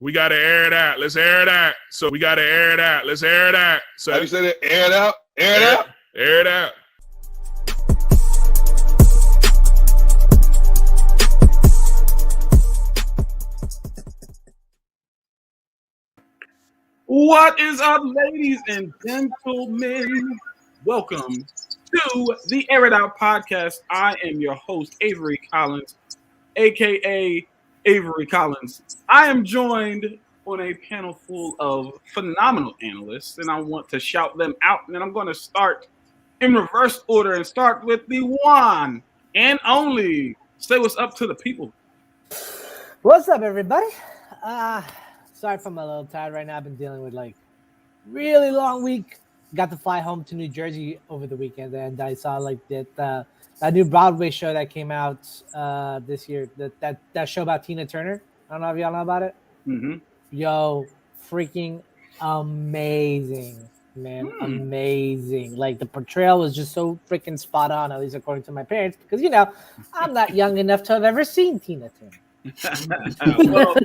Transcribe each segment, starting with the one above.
We got to air it out. Let's air it out. So we got to air it out. Let's air it out. So how you say that? Air it out. Air it out. Air it out. What is up, ladies and gentlemen? Welcome to the Air It Out podcast. I am your host, Avery Collins, a.k.a. Avery Collins. I am joined on a panel full of phenomenal analysts, and I want to shout them out. And I'm going to start in reverse order and start with the one and only. Say what's up to the people. What's up, everybody? Sorry if I'm a little tired right now. I've been dealing with really long week. Got to fly home to New Jersey over the weekend, and I saw that new Broadway show that came out this year. That show about Tina Turner. I don't know if y'all know about it. Mm-hmm. Yo, freaking amazing, man, amazing. Like the portrayal was just so freaking spot on, at least according to my parents, because I'm not young enough to have ever seen Tina Turner. Well,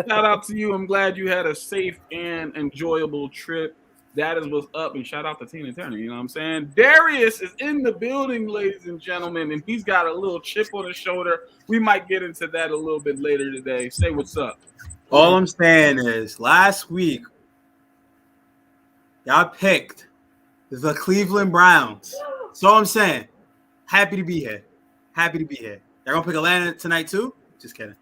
shout out to you. I'm glad you had a safe and enjoyable trip. That is what's up, and shout out to Tina Turner. You know what I'm saying? Darius is in the building, ladies and gentlemen, and he's got a little chip on his shoulder. We might get into that a little bit later today. Say what's up. All I'm saying is last week, y'all picked the Cleveland Browns. That's all I'm saying. Happy to be here. Happy to be here. Y'all gonna pick Atlanta tonight too? Just kidding.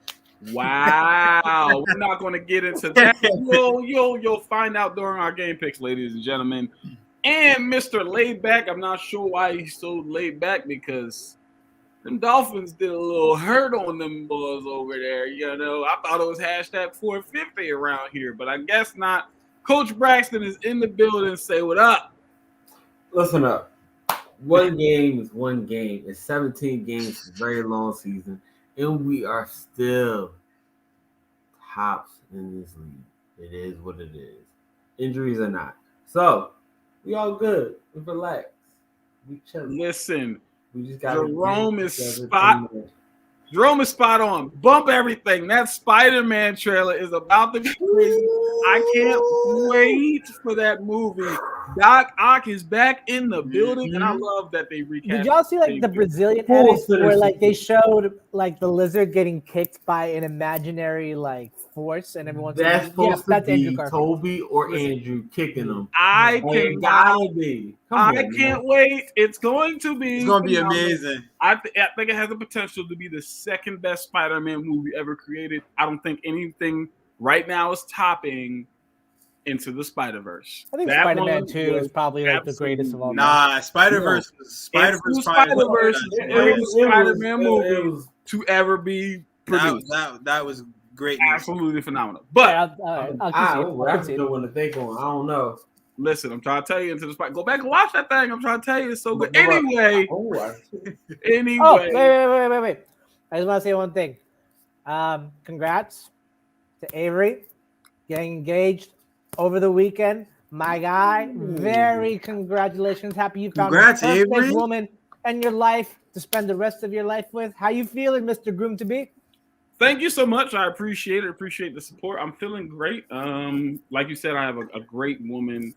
Wow, we're not going to get into that. You'll find out during our game picks, ladies and gentlemen. And Mr. Laid Back, I'm not sure why he's so laid back, because them Dolphins did a little hurt on them boys over there. I thought it was hashtag 450 around here, but I guess not. Coach Braxton is in the building. Say what up. Listen up. One game is one game. It's 17 games. It's a very long season. And we are still tops in this league. It is what it is. Injuries or not. So, we all good. We relax. We chill. Listen, we just got Jerome is spot on. Bump everything. That Spider-Man trailer is about to be crazy. I can't wait for that movie. Doc Ock is back in the building, and I love that they recast. Did y'all see the Brazilian edits where they showed the lizard getting kicked by an imaginary force, and everyone's that's supposed to be Toby or Andrew kicking them. I can't wait. It's going to be amazing. I think it has the potential to be the second best Spider-Man movie ever created. I don't think anything right now is topping Into the Spider-Verse. I think Spider-Man 2 is probably the greatest of all. Nah, Spider-Verse is the Spider-Man movie to ever be produced. That was great. Absolutely phenomenal. But I when the thing going. I don't know. Listen, I'm trying to tell you, Into the Spider. Go back and watch that thing. I'm trying to tell you, it's so good. Anyway. Wait. I just want to say one thing. Congrats to Avery getting engaged over the weekend. My guy, very congratulations. Happy you found the perfect woman in your life to spend the rest of your life with. How you feeling, Mr. Groom-to-be? Thank you so much. I appreciate it. Appreciate the support. I'm feeling great. Like you said, I have a great woman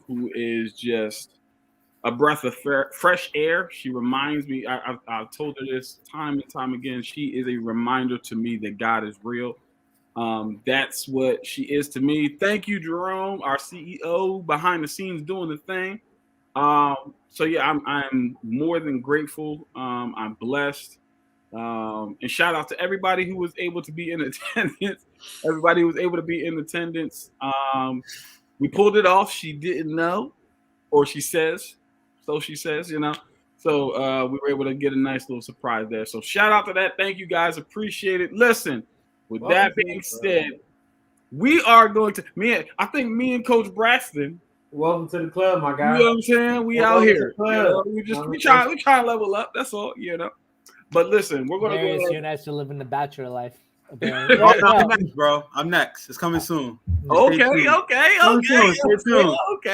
who is just a breath of fresh air. She reminds me, I've told her this time and time again, she is a reminder to me that God is real. That's what she is to me. Thank you, Jerome, our CEO, behind the scenes doing the thing. So yeah, I'm more than grateful. I'm blessed. And shout out to everybody who was able to be in attendance. Everybody who was able to be in attendance. We pulled it off. She didn't know, or she says. So she says, So we were able to get a nice little surprise there. So shout out to that. Thank you guys. Appreciate it. Listen, with that being said, we are going to I think me and Coach Braxton. Welcome to the club, my guy. You know what I'm saying? We out here. We try to level up. That's all, But listen, we're gonna go. You're nice to live in the bachelor life. apparently. Oh, no, I'm next, bro. I'm next. It's coming soon. Okay.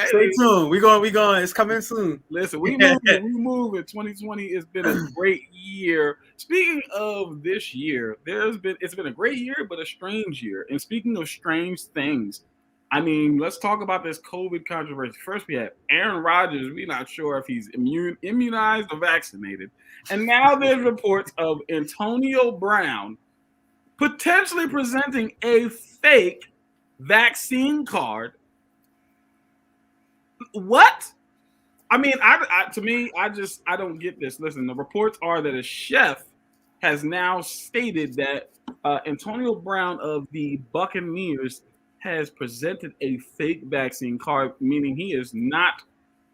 Stay tuned. We going. It's coming soon. Listen, we move. We move. 2020 has been a great year. Speaking of this year, it's been a great year, but a strange year. And speaking of strange things, I mean, let's talk about this COVID controversy. First, we have Aaron Rodgers. We're not sure if he's immunized or vaccinated. And now there's reports of Antonio Brown potentially presenting a fake vaccine card. What? I mean, I don't get this. Listen, the reports are that a chef has now stated that Antonio Brown of the Buccaneers has presented a fake vaccine card, meaning he is not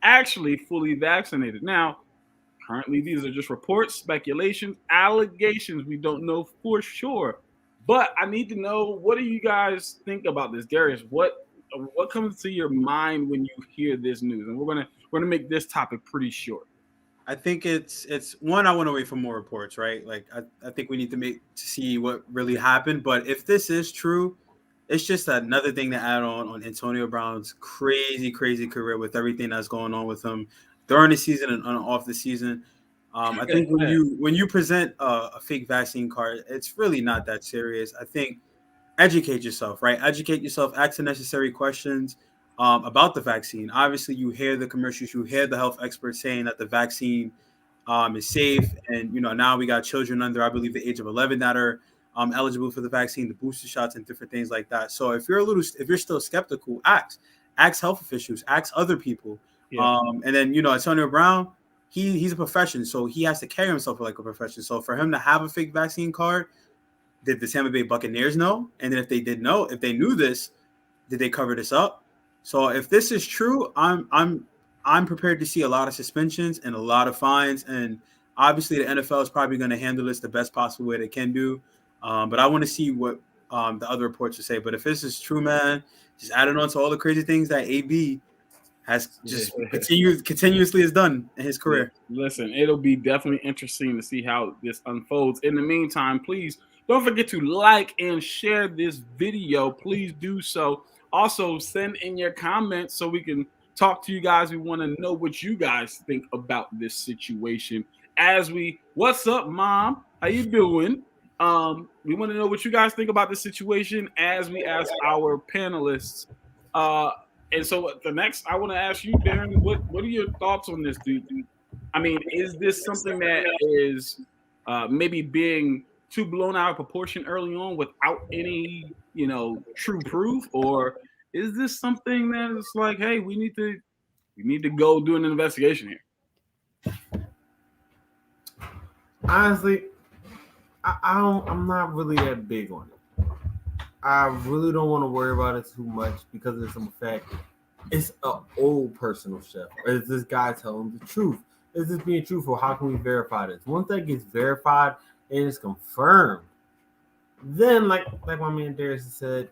actually fully vaccinated. Now, currently, these are just reports, speculations, allegations. We don't know for sure. But I need to know, what do you guys think about this? Darius, what comes to your mind when you hear this news? And we're gonna make this topic pretty short. I think it's one. I want to wait for more reports, right? Like I think we need to see what really happened. But if this is true, it's just another thing to add on Antonio Brown's crazy career with everything that's going on with him during the season and off the season. I think when you present a fake vaccine card, it's really not that serious. I think educate yourself, right? Educate yourself, ask the necessary questions about the vaccine. Obviously, you hear the commercials, you hear the health experts saying that the vaccine is safe. And, now we got children under, I believe, the age of 11 that are eligible for the vaccine, the booster shots and different things like that. So if you're still skeptical, ask health officials, ask other people. Yeah. And then, Antonio Brown, he's a profession, so he has to carry himself like a profession. So for him to have a fake vaccine card, did the Tampa Bay Buccaneers know? And then if they knew this, did they cover this up? So if this is true, I'm prepared to see a lot of suspensions and a lot of fines. And obviously the NFL is probably going to handle this the best possible way they can do. But I want to see what the other reports will say. But if this is true, man, just adding on to all the crazy things that AB has just continuously has done in his career. Listen, it'll be definitely interesting to see how this unfolds. In the meantime, please don't forget to like and share this video. Please do so. Also, send in your comments so we can talk to you guys. We want to know what you guys think about this situation. What's up, Mom? How you doing? We want to know what you guys think about this situation as we ask our panelists. And so the next, I want to ask you, Darren, what are your thoughts on this, dude? I mean, is this something that is maybe being too blown out of proportion early on without any, true proof? Or is this something that is like, hey, we need to go do an investigation here? Honestly, I'm not really that big on it. I really don't want to worry about it too much because of some fact. It's an old personal chef. Or is this guy telling the truth? Is this being truthful? How can we verify this? Once that gets verified and it's confirmed, then like my man Darius said,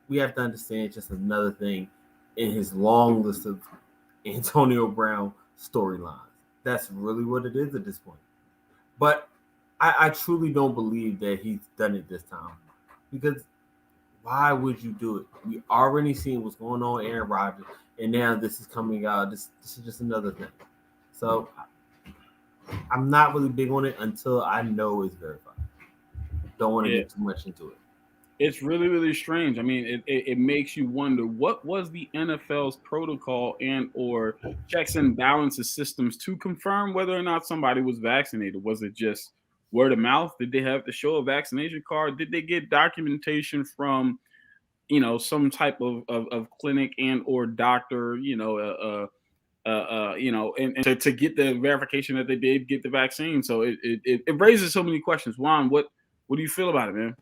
we have to understand just another thing in his long list of Antonio Brown storylines. That's really what it is at this point. But I truly don't believe that he's done it this time. Because why would you do it? We already seen what's going on with Aaron Rodgers, and now this is coming out. This is just another thing. So I'm not really big on it until I know it's verified. Don't want to get too much into it. It's really, really strange. I mean, it makes you wonder, what was the NFL's protocol and or checks and balances systems to confirm whether or not somebody was vaccinated? Was it just word of mouth? Did they have to show a vaccination card? Did they get documentation from, some type of clinic and or doctor, and to get the verification that they did get the vaccine? So it raises so many questions. Juan, what do you feel about it, man?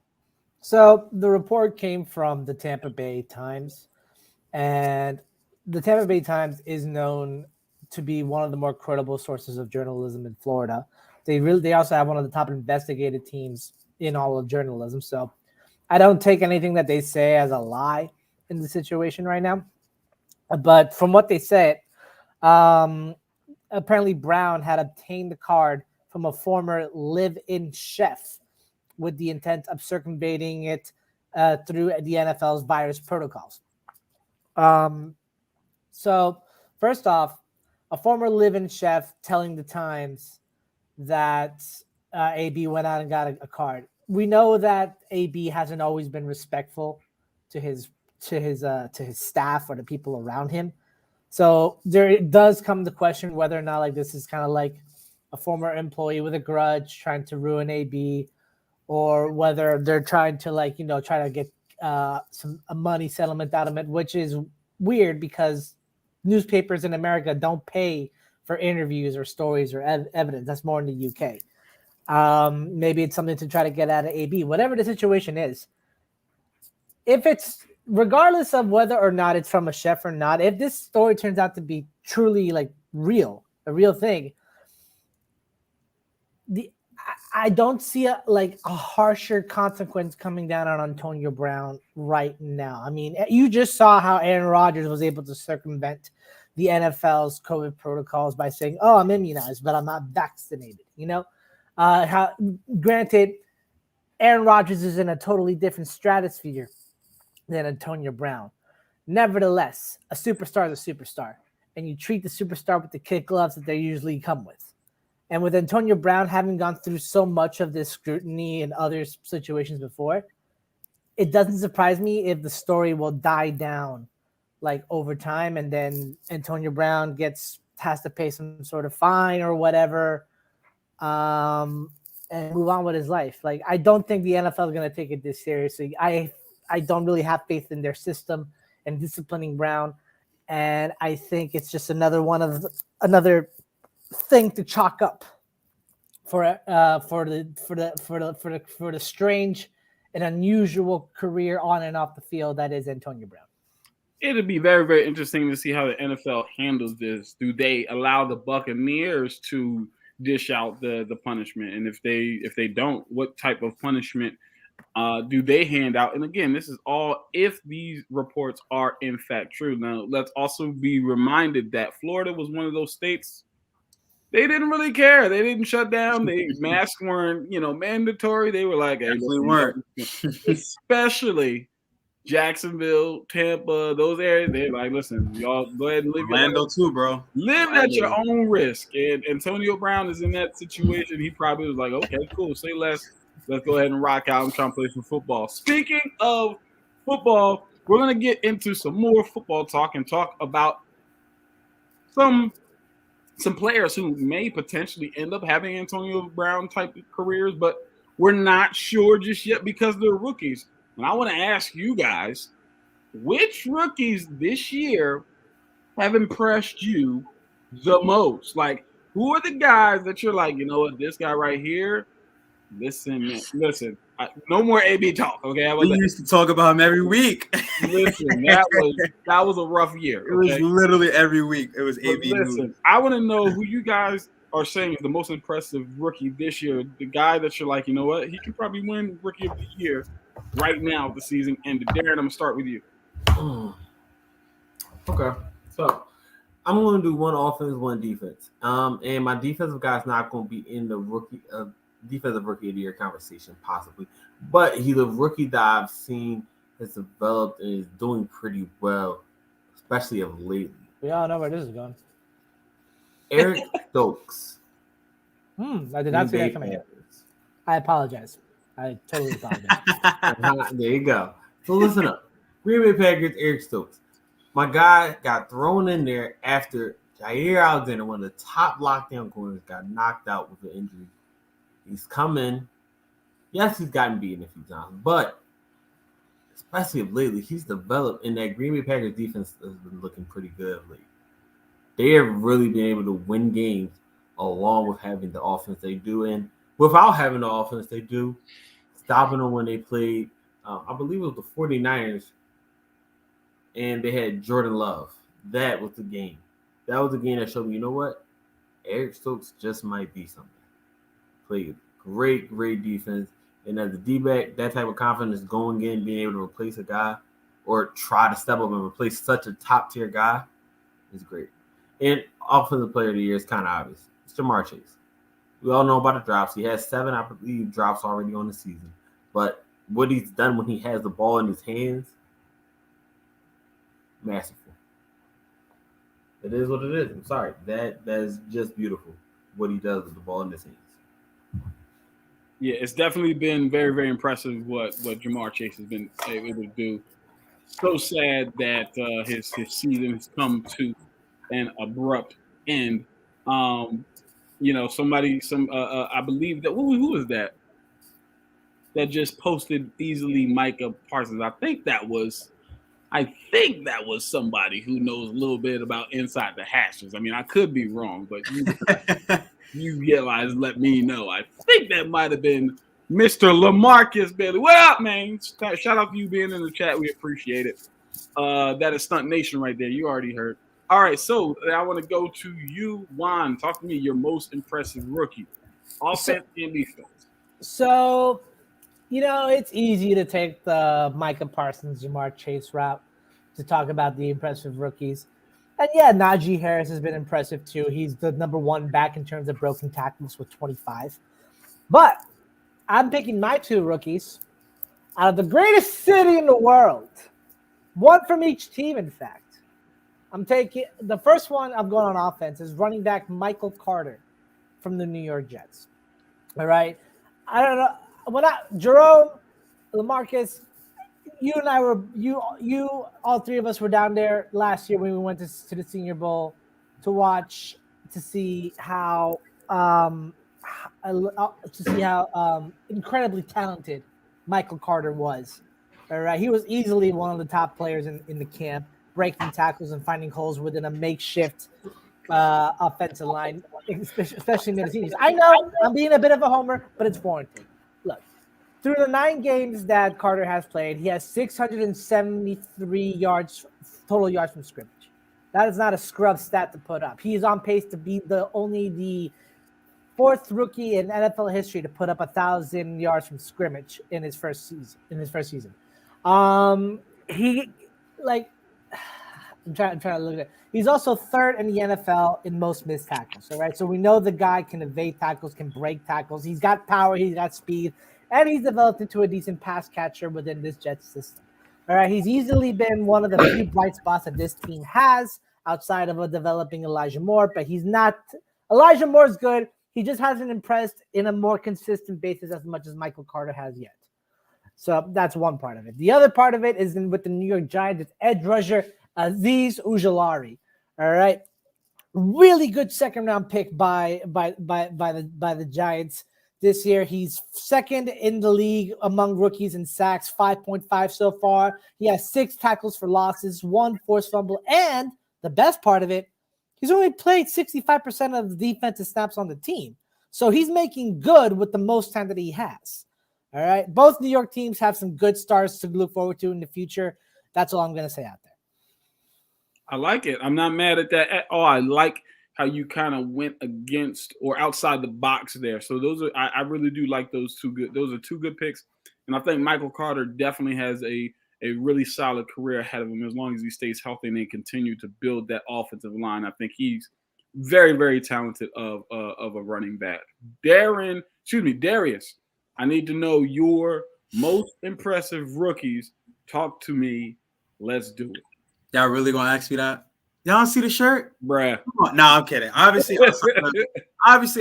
So the report came from the Tampa Bay Times, and the Tampa Bay Times is known to be one of the more credible sources of journalism in Florida. They also have one of the top investigative teams in all of journalism. So I don't take anything that they say as a lie in the situation right now. But from what they said, apparently Brown had obtained the card from a former live-in chef with the intent of circumventing it through the NFL's virus protocols. So first off, a former live-in chef telling the Times that AB went out and got a card. We know that AB hasn't always been respectful to his staff or the people around him. So there does come the question whether or not like this is kind of like a former employee with a grudge trying to ruin AB, or whether they're trying to try to get a money settlement out of it, which is weird because newspapers in America don't pay for interviews or stories or evidence. That's more in the UK. Maybe it's something to try to get out of AB. Whatever the situation is, if it's regardless of whether or not it's from a chef or not, if this story turns out to be truly like a real thing, I don't see a harsher consequence coming down on Antonio Brown right now. I mean, you just saw how Aaron Rodgers was able to circumvent the NFL's COVID protocols by saying, "Oh, I'm immunized, but I'm not vaccinated." Granted, Aaron Rodgers is in a totally different stratosphere than Antonio Brown. Nevertheless, a superstar is a superstar, and you treat the superstar with the kid gloves that they usually come with. And with Antonio Brown having gone through so much of this scrutiny in other situations before, it doesn't surprise me if the story will die down like over time, and then Antonio Brown has to pay some sort of fine or whatever, and move on with his life. Like, I don't think the NFL is going to take it this seriously. I don't really have faith in their system and disciplining Brown, and I think it's just another thing to chalk up for the strange and unusual career on and off the field that is Antonio Brown. It'll be very, very interesting to see how the NFL handles this. Do they allow the Buccaneers to dish out the punishment? And if they don't, what type of punishment do they hand out? And again, this is all if these reports are in fact true. Now, let's also be reminded that Florida was one of those states. They didn't really care. They didn't shut down. Masks weren't, mandatory. They were like, hey, Definitely weren't. Especially Jacksonville, Tampa, those areas. They're like, listen, y'all go ahead and live Orlando too, bro. Live at your own risk. And Antonio Brown is in that situation. He probably was like, okay, cool, say less. Let's go ahead and rock out and try and play some football. Speaking of football, we're going to get into some more football talk and talk about some players who may potentially end up having Antonio Brown type of careers, but we're not sure just yet because they're rookies. And I want to ask you guys, which rookies this year have impressed you the most? Like, who are the guys that you're like, you know what, this guy right here, listen, no more AB talk, okay? We used to talk about him every week. Listen, that was a rough year. Okay? It was literally every week. It was AB. Listen, I want to know who you guys are saying is the most impressive rookie this year. The guy that you're like, you know what, he could probably win Rookie of the Year right now if the season ended. Darren, I'm going to start with you. Okay. So I'm going to do one offense, one defense. And my defensive guy's not going to be in the defensive rookie of the year conversation, possibly. But he's a rookie that I've seen has developed and is doing pretty well, especially of lately. We all know where this is going. Eric Stokes. I did not see that coming. I apologize. I totally apologize. There you go. So listen up. Green Bay Packers, Eric Stokes. My guy got thrown in there after Jair Alexander, one of the top lockdown corners, got knocked out with an injury. He's come in. Yes, he's gotten beaten a few times, but especially lately, he's developed, and that Green Bay Packers defense has been looking pretty good lately. They have really been able to win games along with having the offense they do, and without having the offense they do, stopping them when they played, I believe it was the 49ers, and they had Jordan Love. That was the game. That was the game that showed me, you know what? Eric Stokes just might be something. Played great defense. And as a D-back, that type of confidence going in, being able to replace a guy or try to step up and replace such a top-tier guy is great. And offensive player of the year is kind of obvious. It's Jamar Chase. We all know about the drops. He has 7, I believe, drops already on the season. But what he's done when he has the ball in his hands, masterful. It is what it is. I'm sorry. That's just beautiful what he does with the ball in his hands. Yeah, it's definitely been very, very impressive what Jamar Chase has been able to do. So sad that his season has come to an abrupt end. I believe that who was that just posted easily Micah Parsons. I think that was somebody who knows a little bit about inside the hashes. I mean, I could be wrong, but you realize, let me know. I think that might have been Mr. LaMarcus Bailey. What up, man? Shout out to you being in the chat. We appreciate it. That is Stunt Nation right there. You already heard. All right, so I want to go to you, Juan. Talk to me. Your most impressive rookie, offense and defense. So, it's easy to take the Micah Parsons, Jamar Chase route to talk about the impressive rookies. And yeah, Najee Harris has been impressive too. He's the number 1 back in terms of broken tackles with 25. But I'm picking my 2 rookies out of the greatest city in the world. 1 from each team, in fact. I'm taking the first one I'm going on offense is running back Michael Carter from the New York Jets. All right. I don't know. Jerome, LaMarcus, you and I were all 3 of us were down there last year when we went to the Senior Bowl to see how incredibly talented Michael Carter was. All right, he was easily one of the top players in the camp, breaking tackles and finding holes within a makeshift offensive line, especially in the seniors. I know I'm being a bit of a homer, but it's warranted. Look, through the 9 games that Carter has played, he has 673 total yards from scrimmage. That is not a scrub stat to put up. He is on pace to be only the 4th rookie in NFL history to put up 1,000 yards from scrimmage in his first season. I'm trying to look at it. He's also 3rd in the NFL in most missed tackles. All right, so we know the guy can evade tackles, can break tackles. He's got power, he's got speed, and he's developed into a decent pass catcher within this Jets system. All right, he's easily been one of the few bright spots that this team has outside of a developing Elijah Moore, but he's not. Elijah Moore's good. He just hasn't impressed in a more consistent basis as much as Michael Carter has yet. So that's one part of it. The other part of it is with the New York Giants. It's edge rusher Azeez Ujulari. All right, really good 2nd-round pick by the Giants this year. He's 2nd in the league among rookies in sacks, 5.5 so far. He has 6 tackles for losses, 1 forced fumble, and the best part of it, he's only played 65% of the defensive snaps on the team. So he's making good with the most time that he has. All right. Both New York teams have some good stars to look forward to in the future. That's all I'm going to say out there. I like it. I'm not mad at that at all. I like how you kind of went against or outside the box there. So I really do like those 2 good. Those are 2 good picks. And I think Michael Carter definitely has a really solid career ahead of him as long as he stays healthy and they continue to build that offensive line. I think he's very, very talented of a running back. Darius, I need to know your most impressive rookies. Talk to me. Let's do it. Y'all really gonna ask me that? Y'all don't see the shirt? Bruh. Nah, I'm kidding. Obviously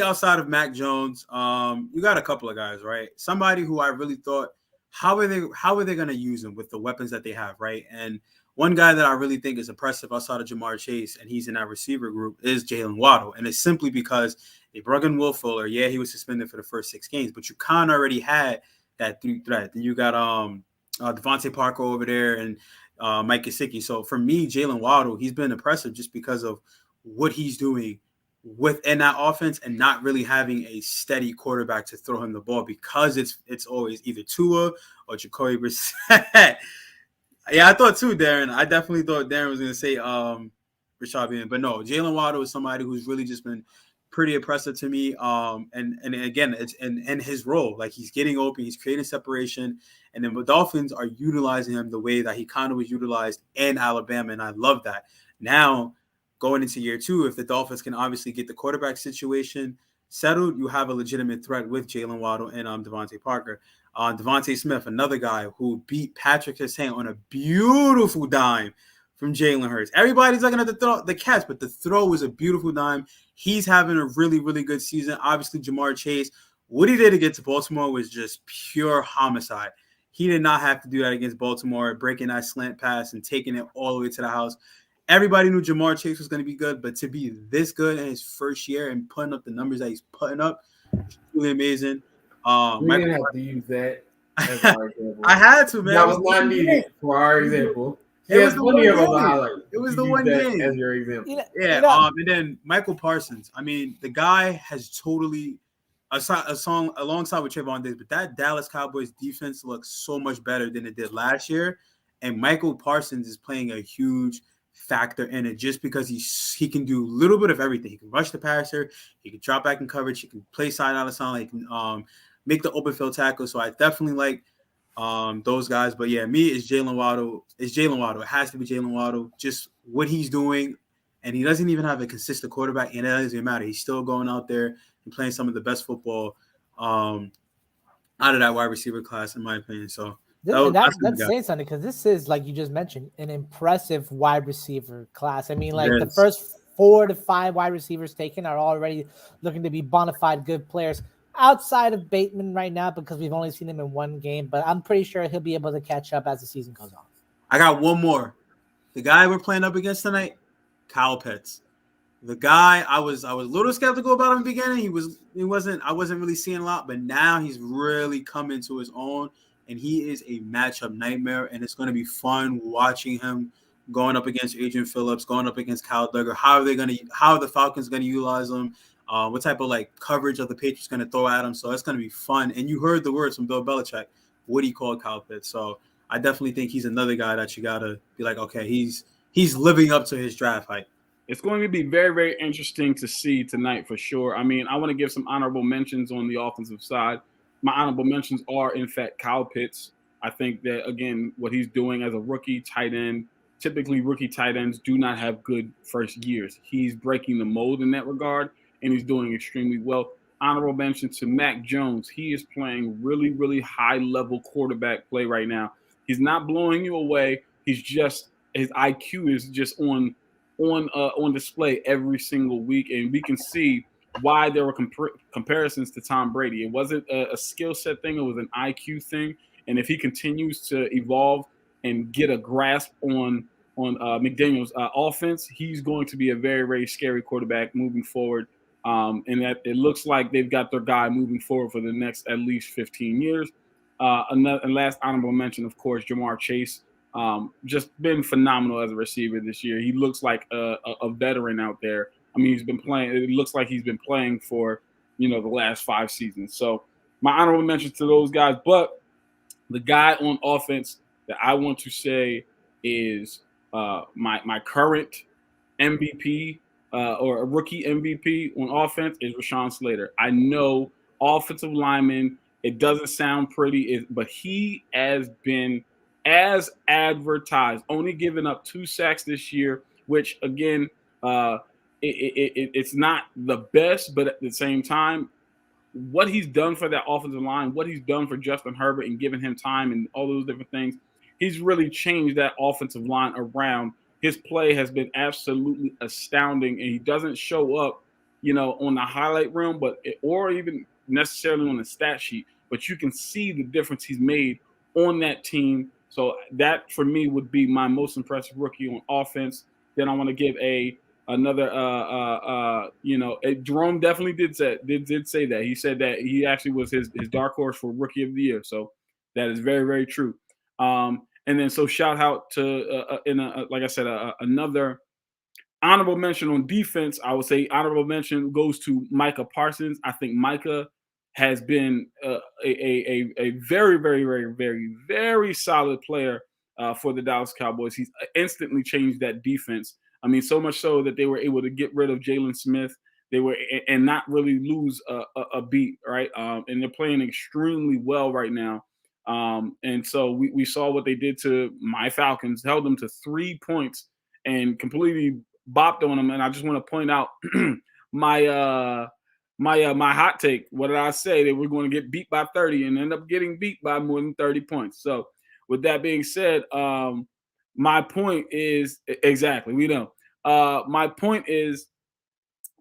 outside of Mac Jones, you got a couple of guys, right? Somebody who I really thought, how are they gonna use him with the weapons that they have, right? And one guy that I really think is impressive outside of Jamar Chase, and he's in that receiver group, is Jalen Waddle. And it's simply because they brought in Will Fuller. Yeah, he was suspended for the first 6 games, but you kind of already had that 3 threat. Then you got Devontae Parker over there and Mike Gesicki. So for me, Jalen Waddle, he's been impressive just because of what he's doing within that offense and not really having a steady quarterback to throw him the ball because it's always either Tua or Jacoby Brissett. Yeah, I thought too, Darren. I definitely thought Darren was going to say Rashad Bateman. But no, Jalen Waddle is somebody who's really just been pretty impressive to me. And again, it's in his role. Like, he's getting open, he's creating separation. And then the Dolphins are utilizing him the way that he kind of was utilized in Alabama. And I love that. Now, going into year 2, if the Dolphins can obviously get the quarterback situation settled, you have a legitimate threat with Jalen Waddle and Devontae Parker. Devontae Smith, another guy who beat Patrick Surtain on a beautiful dime from Jalen Hurts. Everybody's looking at the catch, but the throw was a beautiful dime. He's having a really, really good season. Obviously, Jamar Chase, what he did against Baltimore was just pure homicide. He did not have to do that against Baltimore, breaking that slant pass and taking it all the way to the house. Everybody knew Jamar Chase was going to be good, but to be this good in his first year and putting up the numbers that he's putting up, it's really amazing. We didn't have to use that as our example. I had to, man. That was not needed for our example. It was the one game. Highlight. It was the one game. As your example. And then Michael Parsons. I mean, the guy has totally alongside with Trayvon Diggs, but that Dallas Cowboys defense looks so much better than it did last year. And Michael Parsons is playing a huge factor in it just because he can do a little bit of everything. He can rush the passer, he can drop back in coverage, he can play side out of side, he can make the open field tackle. So I definitely like those guys. But yeah, me is Jalen Waddle. It's Jalen Waddle. It has to be Jalen Waddle. Just what he's doing, and he doesn't even have a consistent quarterback, and it doesn't even matter. He's still going out there and playing some of the best football out of that wide receiver class, in my opinion. So that's saying something, because this is, like you just mentioned, an impressive wide receiver class. I mean, like the first 4 to 5 wide receivers taken are already looking to be bona fide good players outside of Bateman right now, because we've only seen him in one game, but I'm pretty sure he'll be able to catch up as the season goes on. I got one more. The guy we're playing up against tonight, Kyle Pitts. The guy, I was a little skeptical about him in the beginning. I wasn't really seeing a lot, but now he's really coming to his own. And he is a matchup nightmare, and it's going to be fun watching him going up against Adrian Phillips, going up against Kyle Duggar. How are the Falcons going to utilize him? What type of coverage are the Patriots going to throw at him? So it's going to be fun. And you heard the words from Bill Belichick, what he called Kyle Pitts. So I definitely think he's another guy that you got to be like, okay, he's living up to his draft hype. It's going to be very, very interesting to see tonight for sure. I mean, I want to give some honorable mentions on the offensive side. My honorable mentions are, in fact, Kyle Pitts. I think that, again, what he's doing as a rookie tight end, typically rookie tight ends do not have good first years. He's breaking the mold in that regard, and he's doing extremely well. Honorable mention to Mac Jones. He is playing really, really high-level quarterback play right now. He's not blowing you away. His IQ is just on display every single week, and we can see why there were comparisons to Tom Brady. It wasn't a skill set thing. It was an IQ thing. And if he continues to evolve and get a grasp on McDaniel's offense, he's going to be a very, very scary quarterback moving forward. And that it looks like they've got their guy moving forward for the next at least 15 years. And last honorable mention, of course, Jamar Chase. Just been phenomenal as a receiver this year. He looks like a veteran out there. I mean, he's been playing. It looks like he's been playing for, the last 5 seasons. So my honorable mention to those guys. But the guy on offense that I want to say is my current MVP or a rookie MVP on offense is Rashawn Slater. I know offensive lineman. It doesn't sound pretty, but he has been as advertised. Only giving up 2 sacks this year, which again. It's not the best, but at the same time, what he's done for that offensive line, what he's done for Justin Herbert and giving him time and all those different things, he's really changed that offensive line around. His play has been absolutely astounding, and he doesn't show up, on the highlight reel, or even necessarily on the stat sheet, but you can see the difference he's made on that team. So that for me would be my most impressive rookie on offense. Then I want to give another, Jerome definitely did say that. He said that he actually was his dark horse for Rookie of the Year. So that is very, very true. And then so shout out to, like I said, another honorable mention on defense. I would say honorable mention goes to Micah Parsons. I think Micah has been a very, very, very, very, very solid player for the Dallas Cowboys. He's instantly changed that defense. I mean, so much so that they were able to get rid of Jalen Smith. They were and not really lose a beat, right? And they're playing extremely well right now. And so we saw what they did to my Falcons, held them to 3 points and completely bopped on them. And I just want to point out my my hot take. What did I say? That we're going to get beat by 30 and end up getting beat by more than 30 points. So with that being said, my point is exactly we know. My point is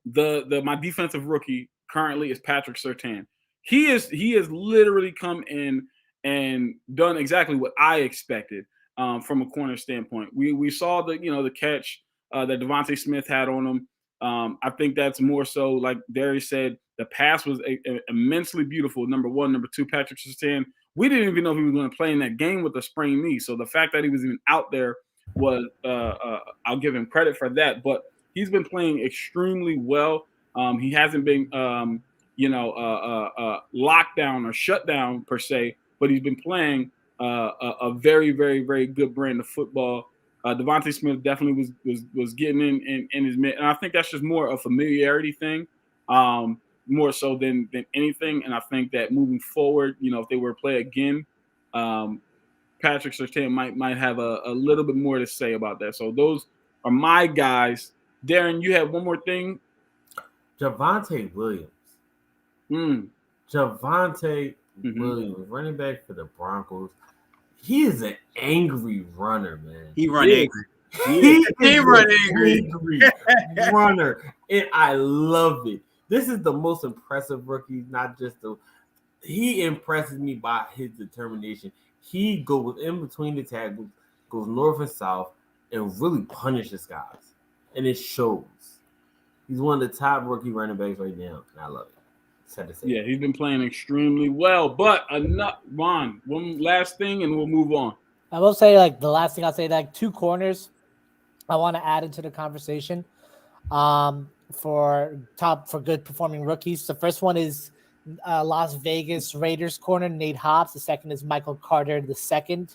my defensive rookie currently is Patrick Surtain. He has literally come in and done exactly what I expected from a corner standpoint. We saw the catch that Devontae Smith had on him. I think that's more so, like Darius said, the pass was immensely beautiful. Number one, number two, Patrick Surtain. We didn't even know he was going to play in that game with a sprained knee. So the fact that he was even out there was I'll give him credit for that. But he's been playing extremely well. He hasn't been locked down or shut down per se, but he's been playing a very, very, very good brand of football. Devontae Smith definitely was getting in his mid, and I think that's just more a familiarity thing, more so than anything. And I think that moving forward, if they were to play again, Patrick Surtain might have a little bit more to say about that. So those are my guys. Darren, you have one more thing. Javonte Williams. Javonte Williams, running back for the Broncos. He is an angry runner, man. He run angry. He run angry runner, and I love it. This is the most impressive rookie. Not just he impresses me by his determination. He goes in between the tackles, goes north and south, and really punishes guys, and it shows. He's one of the top rookie running backs right now, and I love it. Yeah, he's been playing extremely well. But Ron, one last thing, and we'll move on. I will say, like, the last thing I'll say, like, two corners I want to add into the conversation for good performing rookies. The first one is Las Vegas Raiders corner Nate Hobbs. The second is Michael Carter II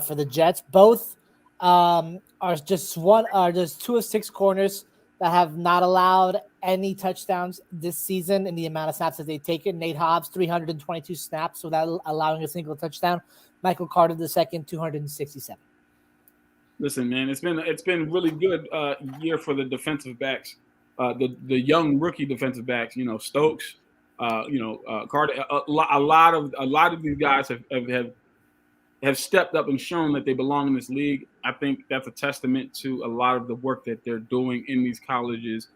for the Jets. Both are just 2 of 6 corners that have not allowed any touchdowns this season in the amount of snaps that they've taken. Nate Hobbs, 322 snaps without allowing a single touchdown. Michael Carter II, 267. Listen, man, it's been really good year for the defensive backs, the young rookie defensive backs. Stokes, Carter. A lot of these guys have stepped up and shown that they belong in this league. I think that's a testament to a lot of the work that they're doing in these colleges,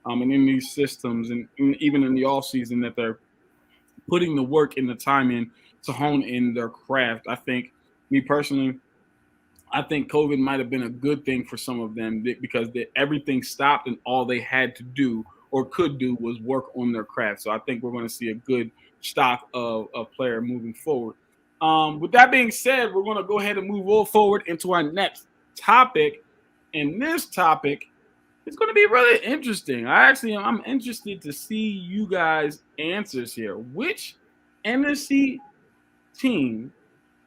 and in these systems, and even in the offseason, that they're putting the work and the time in to hone in their craft. I think, me personally, I think COVID might have been a good thing for some of them because everything stopped and all they had to do or could do was work on their craft. So I think we're going to see a good stock of player moving forward. With that being said, we're going to go ahead and move forward into our next topic. And this topic is going to be really interesting. I'm interested to see you guys' answers here. Which NFC team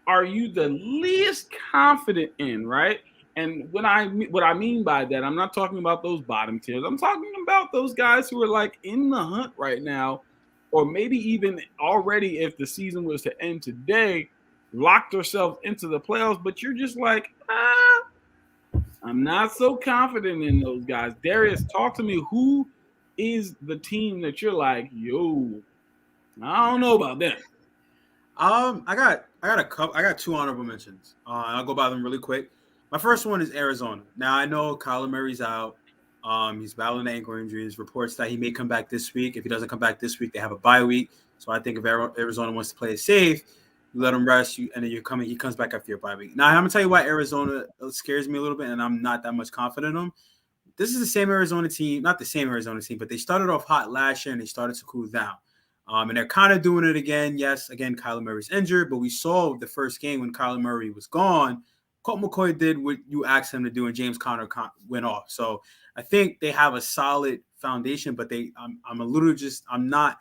are you the least confident in, right? And what I mean by that, I'm not talking about those bottom tiers. I'm talking about those guys who are like in the hunt right now, or maybe even already, if the season was to end today, locked yourself into the playoffs, but you're just like, I'm not so confident in those guys. Darius, talk to me. Who is the team that you're like, yo, I don't know about that? I got 2 honorable mentions. I'll go by them really quick. My first one is Arizona. Now I know Kyler Murray's out. He's battling ankle injuries. Reports that he may come back this week. If he doesn't come back this week, they have a bye week. So I think if Arizona wants to play it safe, you let him rest, and then he comes back after your bye week. Now I'm gonna tell you why Arizona scares me a little bit, and I'm not that much confident in them. This is the same Arizona team, not the same Arizona team, but they started off hot last year and they started to cool down. And they're kind of doing it again. Yes, again, Kyler Murray's injured, but we saw the first game when Kyler Murray was gone, Colt McCoy did what you asked him to do, and James Conner went off. So I think they have a solid foundation, but I'm not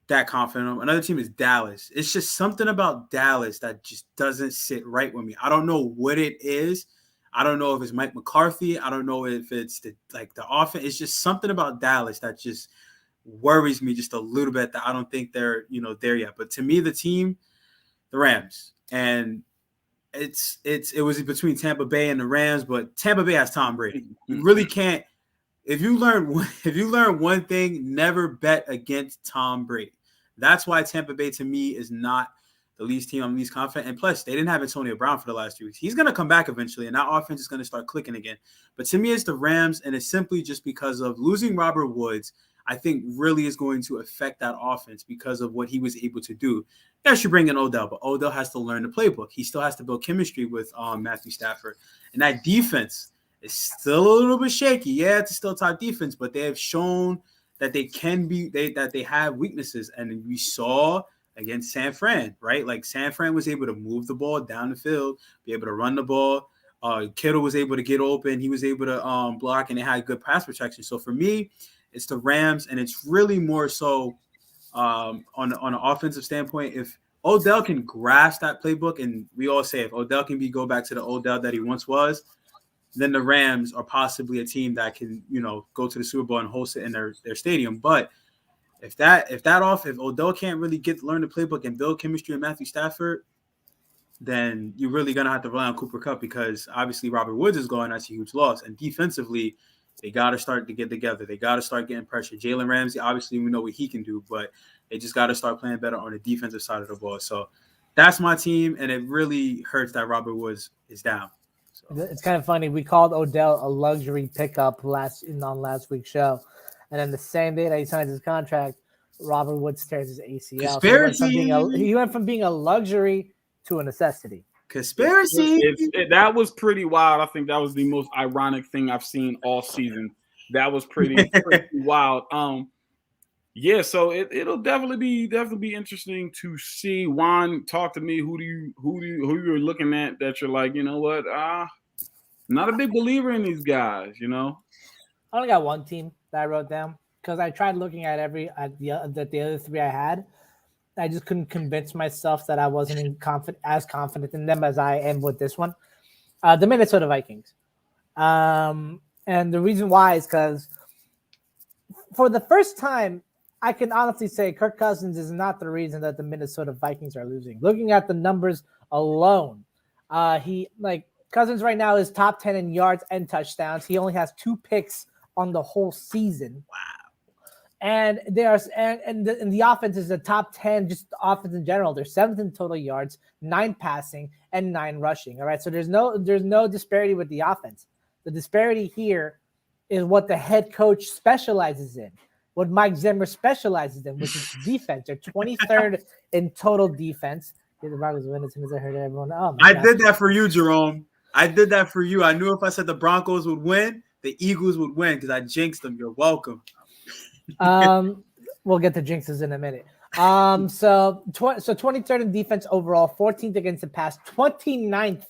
that confident. Another team is Dallas. It's just something about Dallas that just doesn't sit right with me. I don't know what it is. I don't know if it's Mike McCarthy. I don't know if it's the offense. It's just something about Dallas that just worries me just a little bit, that I don't think they're there yet. But to me, the team, the Rams, and it was between Tampa Bay and the Rams, but Tampa Bay has Tom Brady. You really can't. if you learn one thing, never bet against Tom Brady. That's why Tampa Bay to me is not the least team I'm least confident. And plus, they didn't have Antonio Brown for the last 2 weeks. He's going to come back eventually, and that offense is going to start clicking again. But to me, it's the Rams, and it's simply just because of losing Robert Woods, I think really is going to affect that offense because of what he was able to do. Yes, you bring in Odell, but Odell has to learn the playbook. He still has to build chemistry with Matthew Stafford. And that defense is still a little bit shaky. Yeah, it's still top defense, but they have shown that they can be that they have weaknesses. And we saw against San Fran, right? Like San Fran was able to move the ball down the field, be able to run the ball. Kittle was able to get open. He was able to block, and they had good pass protection. So for me, it's the Rams, and it's really more so on an offensive standpoint. If Odell can grasp that playbook, and we all say if Odell can go back to the Odell that he once was, then the Rams are possibly a team that can, go to the Super Bowl and host it in their stadium. But if Odell can't really learn the playbook and build chemistry with Matthew Stafford, then you're really gonna have to rely on Cooper Kupp because obviously Robert Woods is gone. That's a huge loss. And defensively, they got to start to get together. They got to start getting pressure. Jalen Ramsey, obviously, we know what he can do, but they just got to start playing better on the defensive side of the ball. So that's my team, and it really hurts that Robert Woods is down. So. It's kind of funny. We called Odell a luxury pickup on last week's show, and then the same day that he signs his contract, Robert Woods tears his ACL. Conspiracy. So he went from being a luxury to a necessity. Conspiracy. That was pretty wild. I think that was the most ironic thing I've seen all season. That was pretty wild. Yeah, so it'll definitely be interesting to see. Juan, talk to me. Who you're looking at that you're like, you know what? Not a big believer in these guys. I only got one team that I wrote down because I tried looking at the other three I had. I just couldn't convince myself that I wasn't as confident in them as I am with this one. The Minnesota Vikings. And the reason why is because for the first time, I can honestly say Kirk Cousins is not the reason that the Minnesota Vikings are losing. Looking at the numbers alone, Cousins right now is top 10 in yards and touchdowns. He only has 2 picks on the whole season. Wow. And the offense is the top 10, just the offense in general. They're 7th in total yards, 9 passing, and 9 rushing. All right, so there's no disparity with the offense. The disparity here is what the head coach specializes in, what Mike Zimmer specializes in, which is defense. They're 23rd in total defense. The Broncos win as soon as I heard everyone. Oh, I did that for you, Jerome. I did that for you. I knew if I said the Broncos would win, the Eagles would win because I jinxed them. You're welcome. We'll get to jinxes in a minute. So 23rd in defense overall, 14th against the pass, 29th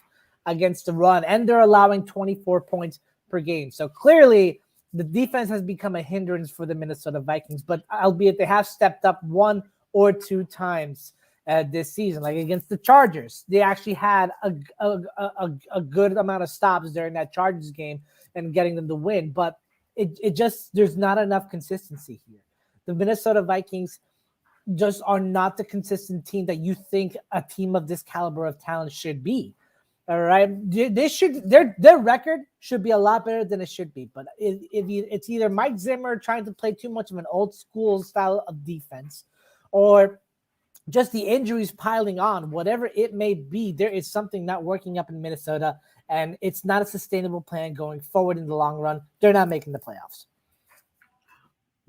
against the run, and they're allowing 24 points per game. So clearly the defense has become a hindrance for the Minnesota Vikings, but albeit they have stepped up 1 or 2 times this season. Like against the Chargers, they actually had a good amount of stops during that Chargers game and getting them to win, but it just, there's not enough consistency here. The Minnesota Vikings just are not the consistent team that you think a team of this caliber of talent should be. All right. Their record should be a lot better than it should be. But it's either Mike Zimmer trying to play too much of an old school style of defense, or just the injuries piling on, whatever it may be, there is something not working up in Minnesota, and it's not a sustainable plan going forward in the long run. They're not making the playoffs.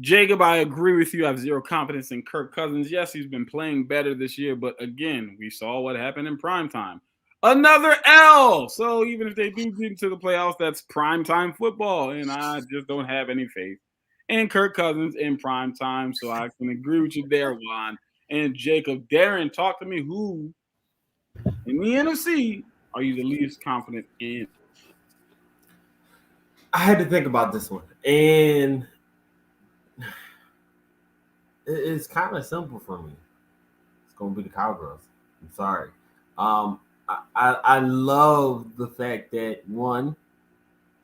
Jacob, I agree with you. I have zero confidence in Kirk Cousins. Yes, he's been playing better this year, but again, we saw what happened in primetime. Another L. So even if they do get into the playoffs, that's primetime football, and I just don't have any faith in Kirk Cousins in primetime. So I can agree with you there, Juan. And Jacob, Darren, talk to me. Who in the NFC are you the least confident in? I had to think about this one, and it's kind of simple for me. It's going to be the Cowboys. I'm sorry. I love the fact that, one,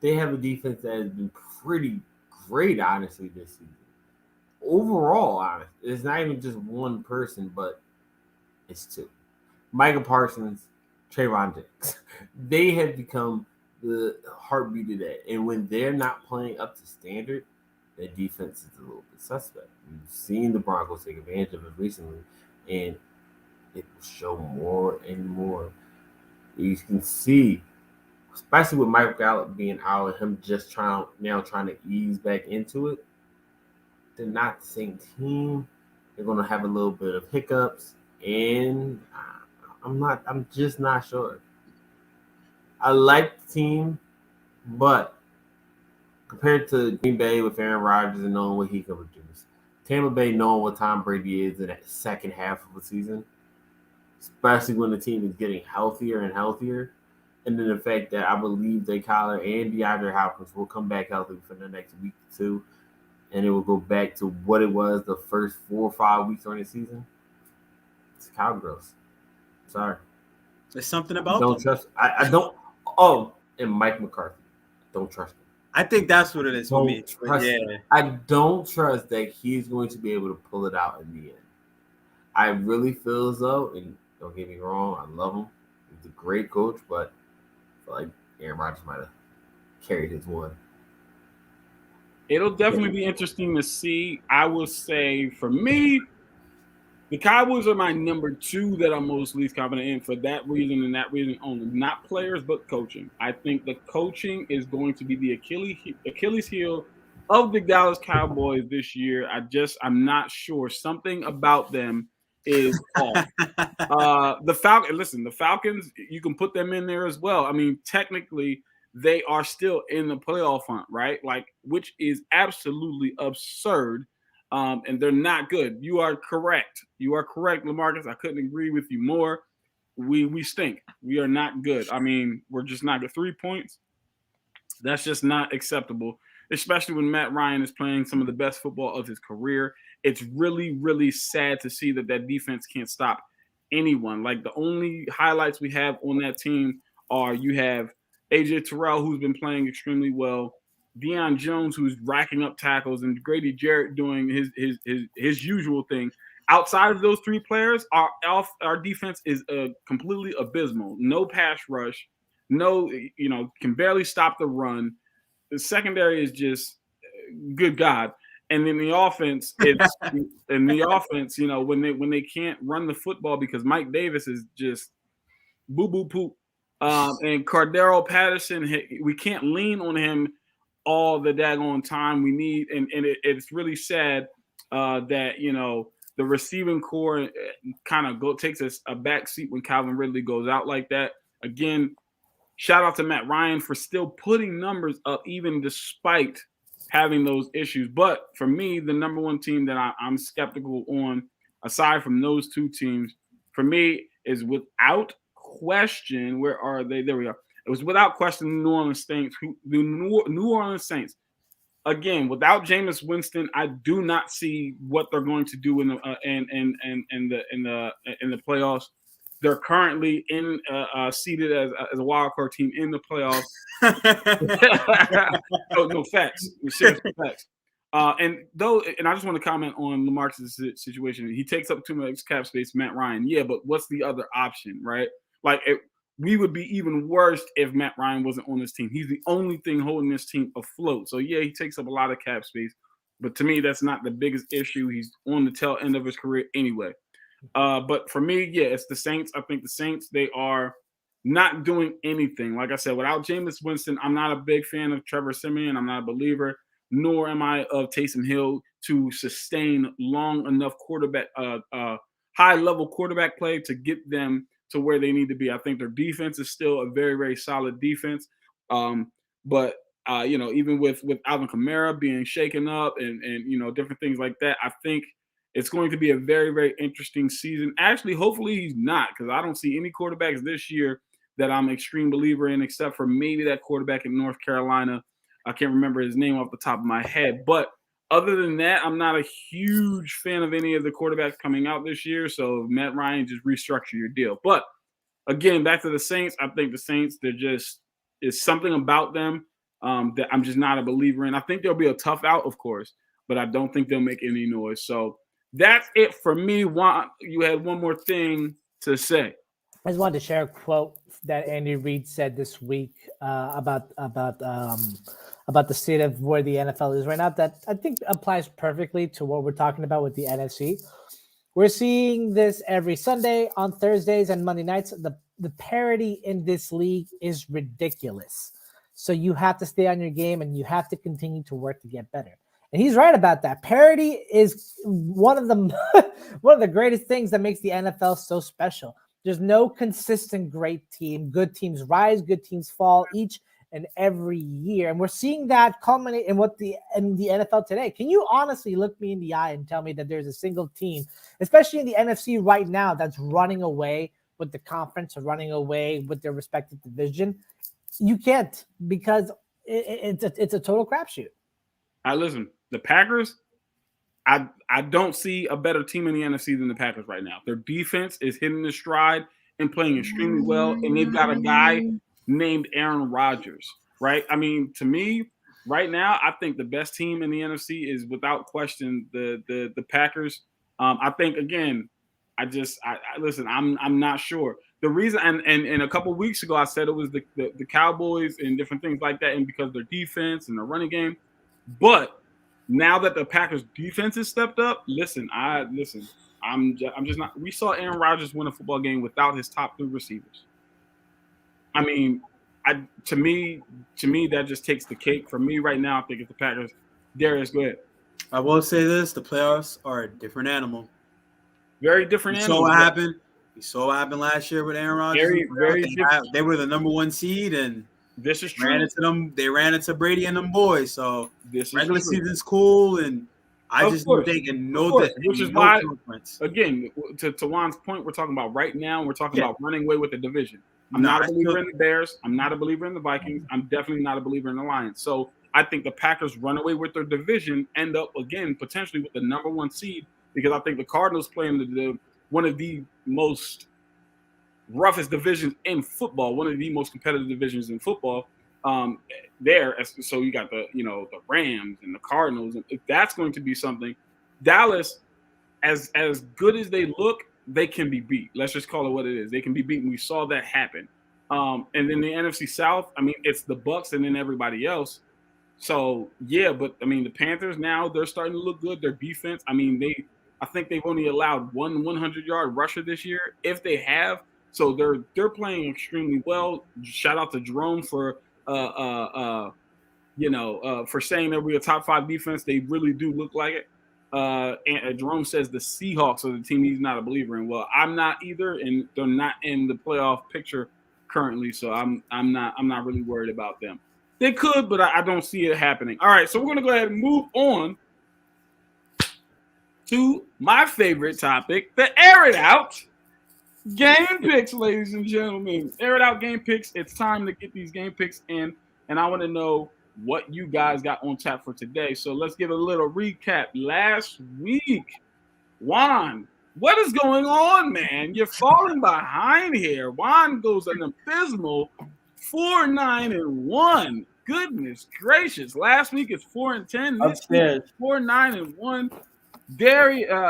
they have a defense that has been pretty great, honestly, this season. Overall, honestly, it's not even just one person, but it's 2. Micah Parsons, Trayvon Diggs. They have become the heartbeat of that. And when they're not playing up to standard, their defense is a little bit suspect. We've seen the Broncos take advantage of it recently, and it will show more and more. You can see, especially with Michael Gallup being out and him just trying to ease back into it, they're not the same team. They're going to have a little bit of hiccups, and I'm just not sure. I like the team, but compared to Green Bay with Aaron Rodgers and knowing what he can produce, Tampa Bay knowing what Tom Brady is in that second half of the season, especially when the team is getting healthier and healthier, and then the fact that I believe that Kyler and DeAndre Hopkins will come back healthy for the next week or two, and it will go back to what it was the first 4 or 5 weeks during the season. It's cowgirls. Sorry. There's something about Don't them. trust. I don't. Oh, and Mike McCarthy. Don't trust him. I think that's what it is for me. Trust him. I don't trust that he's going to be able to pull it out in the end. I really feel as though, and don't get me wrong, I love him. He's a great coach, but I feel like Aaron Rodgers might have carried his one. It'll definitely be interesting to see. I will say, for me, the Cowboys are my number 2 that I'm most least confident in for that reason and that reason only. Not players, but coaching. I think the coaching is going to be the Achilles heel of the Dallas Cowboys this year. I'm not sure. Something about them is off. The Falcons, you can put them in there as well. I mean, technically, they are still in the playoff hunt, right? Like, which is absolutely absurd. And they're not good. You are correct. LaMarcus. I couldn't agree with you more. We stink. We are not good. I mean, we're just not good. 3 points. That's just not acceptable, especially when Matt Ryan is playing some of the best football of his career. It's really, really sad to see that defense can't stop anyone. Like, the only highlights we have on that team are you have AJ Terrell, who's been playing extremely well, Deion Jones, who's racking up tackles, and Grady Jarrett doing his usual thing. Outside of those 3 players, our defense is completely abysmal. No pass rush, can barely stop the run. The secondary is just good God. And then the offense, when they can't run the football because Mike Davis is just boo boo poop, and Cordero Patterson, we can't lean on him all the daggone time we need, and it's really sad that the receiving core kind of takes a back seat when Calvin Ridley goes out like that. Again, shout out to Matt Ryan for still putting numbers up even despite having those issues. But for me, the number 1 team that I'm skeptical on, aside from those 2 teams, for me is without question. Where are they? There we go. It was without question the New Orleans Saints. The New Orleans Saints. Again, without Jameis Winston, I do not see what they're going to do in the playoffs. They're currently seated as a wild card team in the playoffs. No facts. Serious facts. And I just want to comment on Lamarcus' situation. He takes up too much cap space, Matt Ryan. Yeah, but what's the other option, right? Like, we would be even worse if Matt Ryan wasn't on this team. He's the only thing holding this team afloat. So, yeah, he takes up a lot of cap space. But to me, that's not the biggest issue. He's on the tail end of his career anyway. But for me, yeah, it's the Saints. I think the Saints, they are not doing anything. Like I said, without Jameis Winston, I'm not a big fan of Trevor Siemian. I'm not a believer, nor am I of Taysom Hill to sustain long enough high-level quarterback play to get them to where they need to be. I think their defense is still a very, very solid defense. But even with Alvin Kamara being shaken up and different things like that, I think it's going to be a very, very interesting season. Actually, hopefully he's not, because I don't see any quarterbacks this year that I'm an extreme believer in, except for maybe that quarterback in North Carolina. I can't remember his name off the top of my head. But other than that, I'm not a huge fan of any of the quarterbacks coming out this year. So Matt Ryan, just restructure your deal. But again, back to the Saints. I think the Saints, is something about them that I'm just not a believer in. I think there'll be a tough out, of course, but I don't think they'll make any noise. So that's it for me. You had one more thing to say. I just wanted to share a quote that Andy Reid said this week about the state of where the NFL is right now. That I think applies perfectly to what we're talking about with the NFC. We're seeing this every Sunday, on Thursdays, and Monday nights. The parity in this league is ridiculous. So you have to stay on your game, and you have to continue to work to get better. And he's right about that. Parity is one of the greatest things that makes the NFL so special. There's no consistent great team. Good teams rise, good teams fall each and every year. And we're seeing that culminate in the NFL today. Can you honestly look me in the eye and tell me that there's a single team, especially in the NFC right now, that's running away with the conference or running away with their respective division? You can't, because it's a total crapshoot. Listen, the Packers, I don't see a better team in the NFC than the Packers right now. Their defense is hitting the stride and playing extremely well, and they've got a guy named Aaron Rodgers, right? I mean, to me, right now, I think the best team in the NFC is without question the Packers. I think, again, I listen, I'm not sure. The reason, and a couple of weeks ago, I said it was the Cowboys and different things like that, and because of their defense and their running game. But now that the Packers defense has stepped up, I'm just not. We saw Aaron Rodgers win a football game without his top 3 receivers. I mean, to me, that just takes the cake. For me right now, I think it's the Packers. Darius, go ahead. I will say this: the playoffs are a different animal. Very different animal. We saw what happened last year with Aaron Rodgers. Very different. They were the number 1 seed, and this is true. They ran into Brady and them boys. So this regular season's cool, and I just don't think which is why, again, to Juan's point, we're talking about right now. We're talking about running away with the division. I'm not a believer in the Bears. I'm not a believer in the Vikings. I'm definitely not a believer in the Lions. So I think the Packers run away with their division, end up again potentially with the number 1 seed, because I think the Cardinals playing one of the most roughest divisions in football, one of the most competitive divisions in football. So you got the Rams and the Cardinals, and if that's going to be something, Dallas, as good as they look, they can be beat. Let's just call it what it is. They can be beaten. We saw that happen. And then the NFC South, I mean, it's the Bucs and then everybody else. So yeah, but I mean, the Panthers now, they're starting to look good. Their defense, I mean, I think they've only allowed one 100-yard rusher this year, if they have. So they're playing extremely well. Shout out to Jerome for saying that we're a top 5 defense. They really do look like it. And Jerome says the Seahawks are the team he's not a believer in. Well, I'm not either, and they're not in the playoff picture currently, so I'm not really worried about them. They could, but I don't see it happening. All right, so we're gonna go ahead and move on to my favorite topic, the Air It Out game picks, ladies and gentlemen. Air It Out game picks. It's time to get these game picks in, and I want to know what you guys got on tap for today. So let's give a little recap. Last week, Juan, what is going on, man? You're falling behind here. Juan goes an abysmal 4-9-1. Goodness gracious. Last week it's 4-10. This week it's 4-9-1.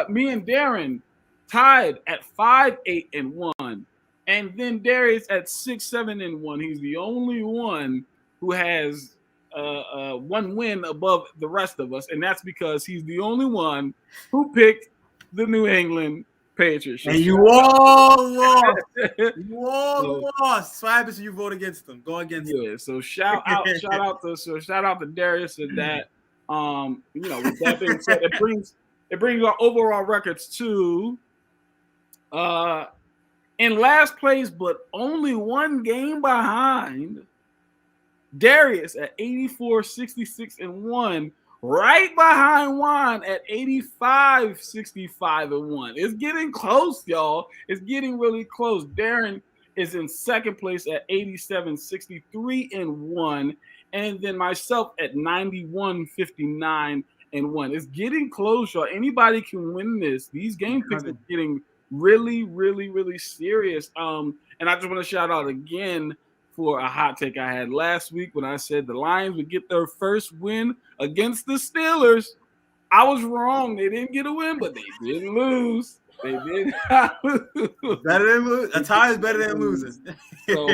Me and Darren tied at 5-8-1. And then Darius at 6-7-1. He's the only one who has one win above the rest of us, and that's because he's the only one who picked the New England Patriots. And you all lost. You all lost. So what happens if you vote against them? Go against them. Yeah. So shout out to Darius for that. With that being said, it brings our overall records to in last place, but only one game behind Darius at 84-66-1, right behind Juan at 85-65-1. It's getting close, y'all. It's getting really close. Darren is in second place at 87-63-1, and then myself at 91-59-1. It's getting close, y'all. Anybody can win this. These game picks are getting really, really, really serious. And I just want to shout out again for a hot take I had last week when I said the Lions would get their first win against the Steelers. I was wrong. They didn't get a win, but they didn't lose. They did. Better than losing. A tie is better than losing. So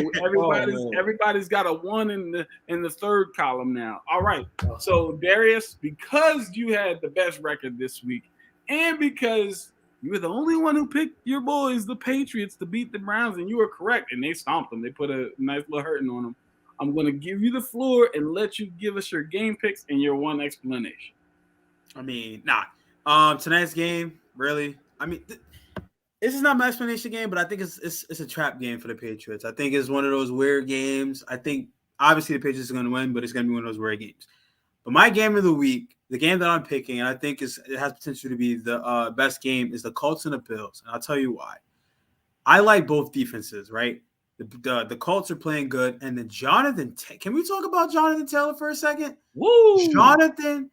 everybody's got a 1 in the third column now. All right. So Darius, because you had the best record this week, and because you were the only one who picked your boys, the Patriots, to beat the Browns, and you were correct, and they stomped them. They put a nice little hurting on them. I'm going to give you the floor and let you give us your game picks and your one explanation. I mean, tonight's game, really. I mean, this is not my explanation game, but I think it's a trap game for the Patriots. I think it's one of those weird games. I think obviously the Patriots are going to win, but it's going to be one of those weird games. But my game of the week, the game that I'm picking, and I think it has potential to be the best game, is the Colts and the Bills. And I'll tell you why. I like both defenses, right? The Colts are playing good, and then can we talk about Jonathan Taylor for a second? Woo! Jonathan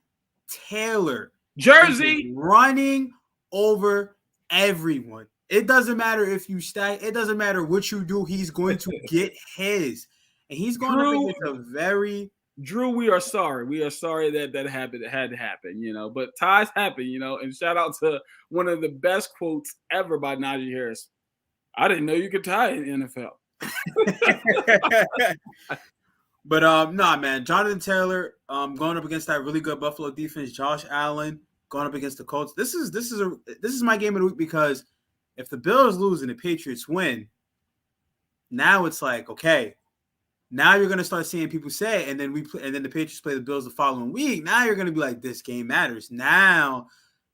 Taylor, Jersey, running over everyone. It doesn't matter if you stack. It doesn't matter what you do. He's going to get his, and he's going to make it a very. Drew, we are sorry. We are sorry that happened. It had to happen, But ties happen, And shout out to one of the best quotes ever by Najee Harris. I didn't know you could tie in the NFL. But man, Jonathan Taylor going up against that really good Buffalo defense. Josh Allen going up against the Colts. This is my game of the week, because if the Bills lose and the Patriots win, now it's like, okay, now you're gonna start seeing people say, and then the Patriots play the Bills the following week. Now you're gonna be like, this game matters. Now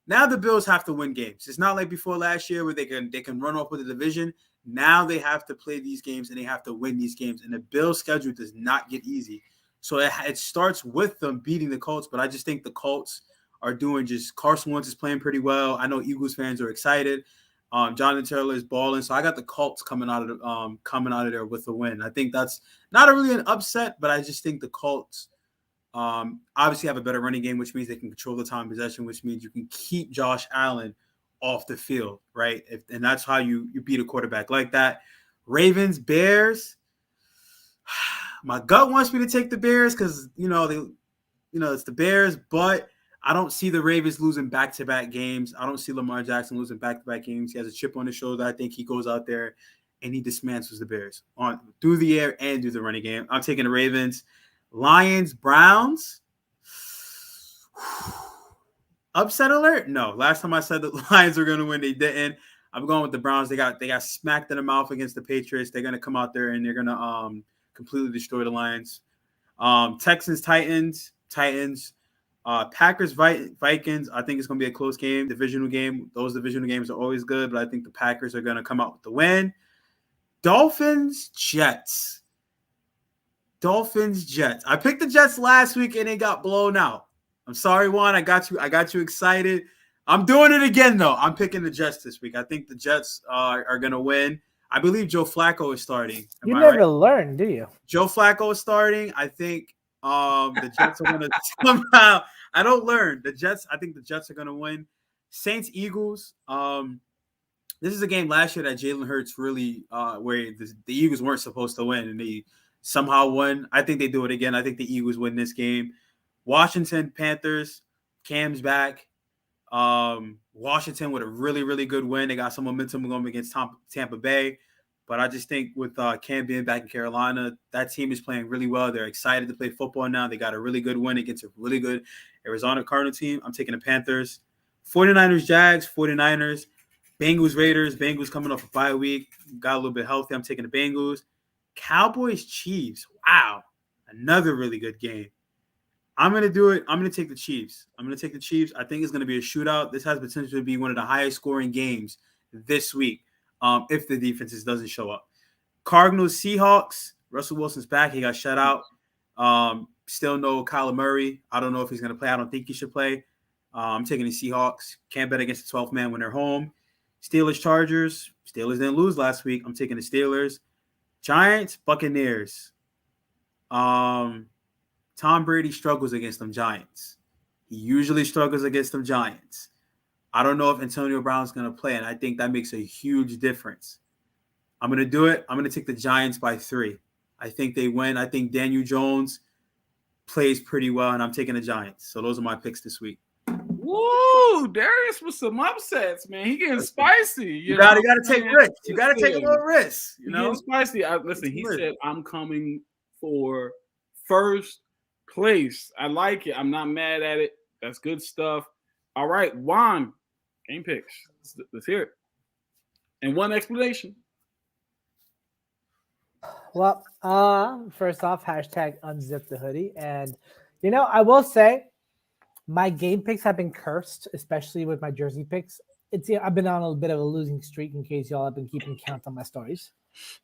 the Bills have to win games. It's not like before last year where they can run off with the division. Now they have to play these games and they have to win these games. And the Bills' schedule does not get easy. So it starts with them beating the Colts, but I just think the Colts are doing Carson Wentz is playing pretty well. I know Eagles fans are excited. Jonathan Taylor is balling, so I got the Colts coming out of there with a win. I think that's not really an upset, but I just think the Colts obviously have a better running game, which means they can control the time of possession, which means you can keep Josh Allen off the field, right? And that's how you beat a quarterback like that. Ravens, Bears. My gut wants me to take the Bears because it's the Bears, but I don't see the Ravens losing back-to-back games. I don't see Lamar Jackson losing back-to-back games. He has a chip on his shoulder. I think he goes out there and he dismantles the Bears through the air and through the running game. I'm taking the Ravens. Lions, Browns. Upset alert? No. Last time I said the Lions were going to win, they didn't. I'm going with the Browns. They got smacked in the mouth against the Patriots. They're going to come out there and they're going to completely destroy the Lions. Texans, Titans. Packers, Vikings. I think it's going to be a close game, divisional game. Those divisional games are always good, but I think the Packers are going to come out with the win. Dolphins, Jets. I picked the Jets last week and they got blown out. I'm sorry, Juan. I got you excited. I'm doing it again, though. I'm picking the Jets this week. I think the Jets are going to win. I believe Joe Flacco is starting. You never learn, do you? Joe Flacco is starting. I think the Jets are going to somehow. I don't learn. I think the Jets are going to win. Saints, Eagles. This is a game last year that Jalen Hurts really where the Eagles weren't supposed to win, and they somehow won. I think they do it again. I think the Eagles win this game. Washington, Panthers. Cam's back. Washington with a really, really good win. They got some momentum going against Tampa Bay. But I just think with Cam being back in Carolina, that team is playing really well. They're excited to play football now. They got a really good win against a really good Arizona Cardinal team. I'm taking the Panthers. 49ers, Jags, 49ers. Bengals, Raiders. Bengals coming off a bye week. Got a little bit healthy. I'm taking the Bengals. Cowboys, Chiefs. Wow. Another really good game. I'm going to do it. I'm going to take the Chiefs. I think it's going to be a shootout. This has potential to be one of the highest scoring games this week if the defenses doesn't show up. Cardinals, Seahawks. Russell Wilson's back. He got shut out. Still no Kyler Murray. I don't know if he's going to play. I don't think he should play. I'm taking the Seahawks. Can't bet against the 12th man when they're home. Steelers, Chargers. Steelers didn't lose last week. I'm taking the Steelers. Giants, Buccaneers. Tom Brady struggles against them Giants. He usually struggles against them Giants. I don't know if Antonio Brown's going to play, and I think that makes a huge difference. I'm going to do it. I'm going to take the Giants by 3. I think they win. I think Daniel Jones plays pretty well, and I'm taking the Giants. So those are my picks this week. Woo, Darius with some upsets, man. He getting spicy. You gotta take risks. You gotta take a little risk. You know, getting spicy. Listen, he said, "I'm coming for first place." I like it. I'm not mad at it. That's good stuff. All right, Juan, game picks. Let's hear it. And one explanation. Well, first off, hashtag unzip the hoodie. And, I will say my game picks have been cursed, especially with my jersey picks. I've been on a bit of a losing streak in case y'all have been keeping count on my stories.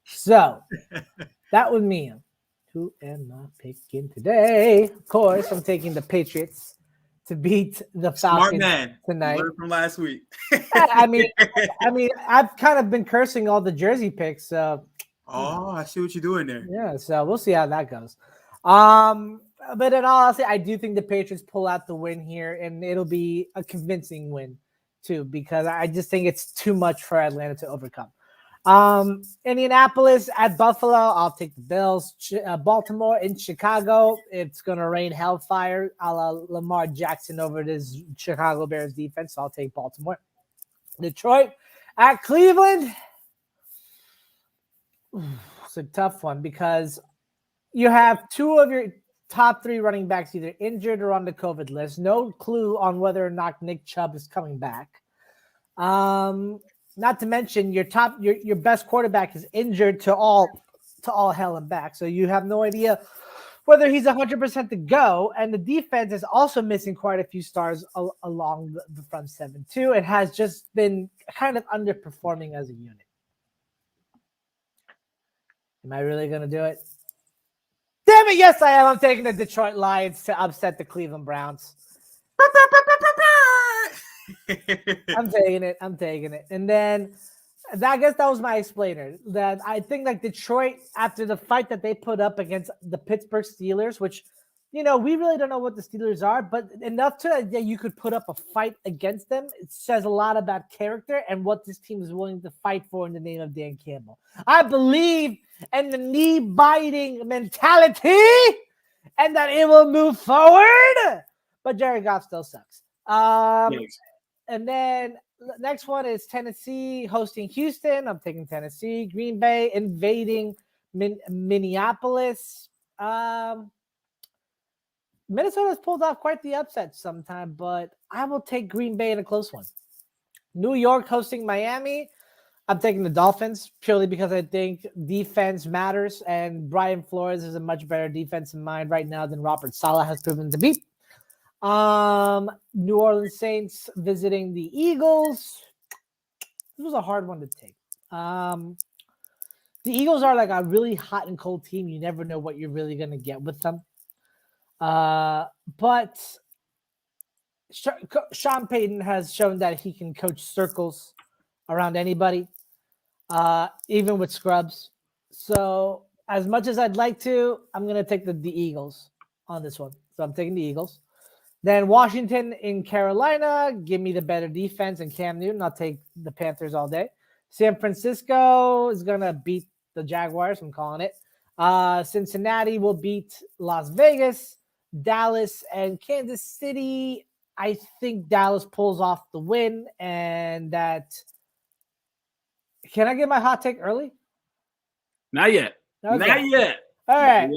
So that would mean, who am I picking today? Of course, I'm taking the Patriots to beat the Falcons tonight. Learned from last week. I mean, I've kind of been cursing all the jersey picks. So, I see what you're doing there. Yeah, so we'll see how that goes. But in all honesty, I do think the Patriots pull out the win here, and it'll be a convincing win too, because I just think it's too much for Atlanta to overcome. Indianapolis at Buffalo, I'll take the Bills. Baltimore in Chicago, it's going to rain hellfire a la Lamar Jackson over this Chicago Bears defense, so I'll take Baltimore. Detroit at Cleveland. It's a tough one because you have two of your top three running backs either injured or on the COVID list. No clue on whether or not Nick Chubb is coming back. Not to mention your best quarterback is injured to all hell and back. So you have no idea whether he's 100% to go. And the defense is also missing quite a few stars along the front seven too. It has just been kind of underperforming as a unit. Am I really going to do it? Damn it, yes I am. I'm taking the Detroit Lions to upset the Cleveland Browns. I'm taking it. And then I guess that was my explainer. That I think like Detroit, after the fight that they put up against the Pittsburgh Steelers, which, we really don't know what the Steelers are, but enough that you could put up a fight against them. It says a lot about character and what this team is willing to fight for in the name of Dan Campbell. I believe in the knee-biting mentality and that it will move forward. But Jared Goff still sucks. Yes. And then next one is Tennessee hosting Houston. I'm taking Tennessee. Green Bay invading Minneapolis. Minnesota's pulled off quite the upset sometime, but I will take Green Bay in a close one. New York hosting Miami. I'm taking the Dolphins purely because I think defense matters, and Brian Flores is a much better defensive mind right now than Robert Saleh has proven to be. New Orleans Saints visiting the Eagles. This was a hard one to take. The Eagles are like a really hot and cold team. You never know what you're really going to get with them. But Sean Payton has shown that he can coach circles around anybody, even with scrubs. So as much as I'd like to, I'm going to take the Eagles on this one. So I'm taking the Eagles. Then Washington in Carolina, give me the better defense and Cam Newton. I'll take the Panthers all day. San Francisco is going to beat the Jaguars. I'm calling it. Cincinnati will beat Las Vegas. Dallas and Kansas City, I think Dallas pulls off the win, and that. Can I get my hot take early? Not yet. Okay. Not yet. All right.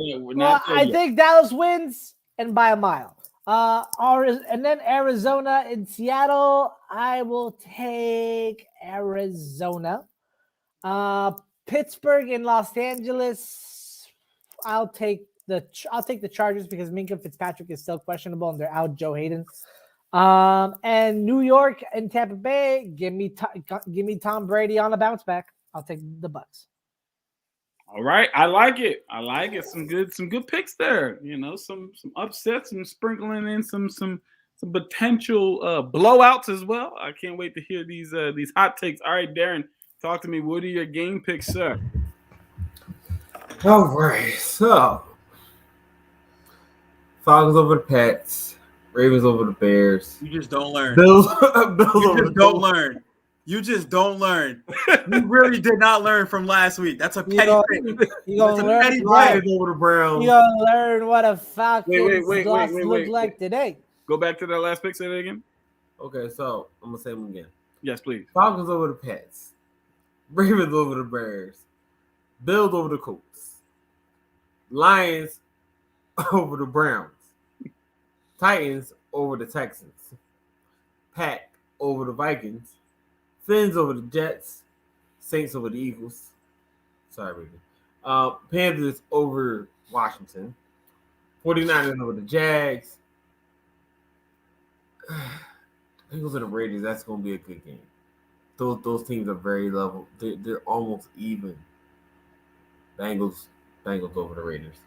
I think think Dallas wins and by a mile. And then Arizona in Seattle, I will take Arizona. Pittsburgh in Los Angeles, I'll take the Chargers because Minka Fitzpatrick is still questionable and they're out Joe Hayden. And New York and Tampa Bay, give me Tom Brady on a bounce back. I'll take the Bucs. All right, I like it. Some good picks there. Some upsets and sprinkling in some potential blowouts as well. I can't wait to hear these hot takes. All right, Darren, talk to me. What are your game picks, sir? All right, so Falcons over the Pats, Ravens over the Bears. You just don't learn. Bills You just don't learn. You really did not learn from last week. That's a petty thing. You're going to learn over the Browns. You're going to learn what a Falcons loss look like today. Go back to that last pick. Say that again. Okay, so I'm gonna say them again. Yes, please. Falcons over the Pats. Ravens over the Bears. Bills over the Colts. Lions over the Browns. Titans over the Texans. Pack over the Vikings. Finns over the Jets. Saints over the Eagles. Sorry, baby. Panthers over Washington. 49ers over the Jags. Eagles and the Raiders, that's going to be a good game. Those teams are very level. They're almost even. Bengals over the Raiders.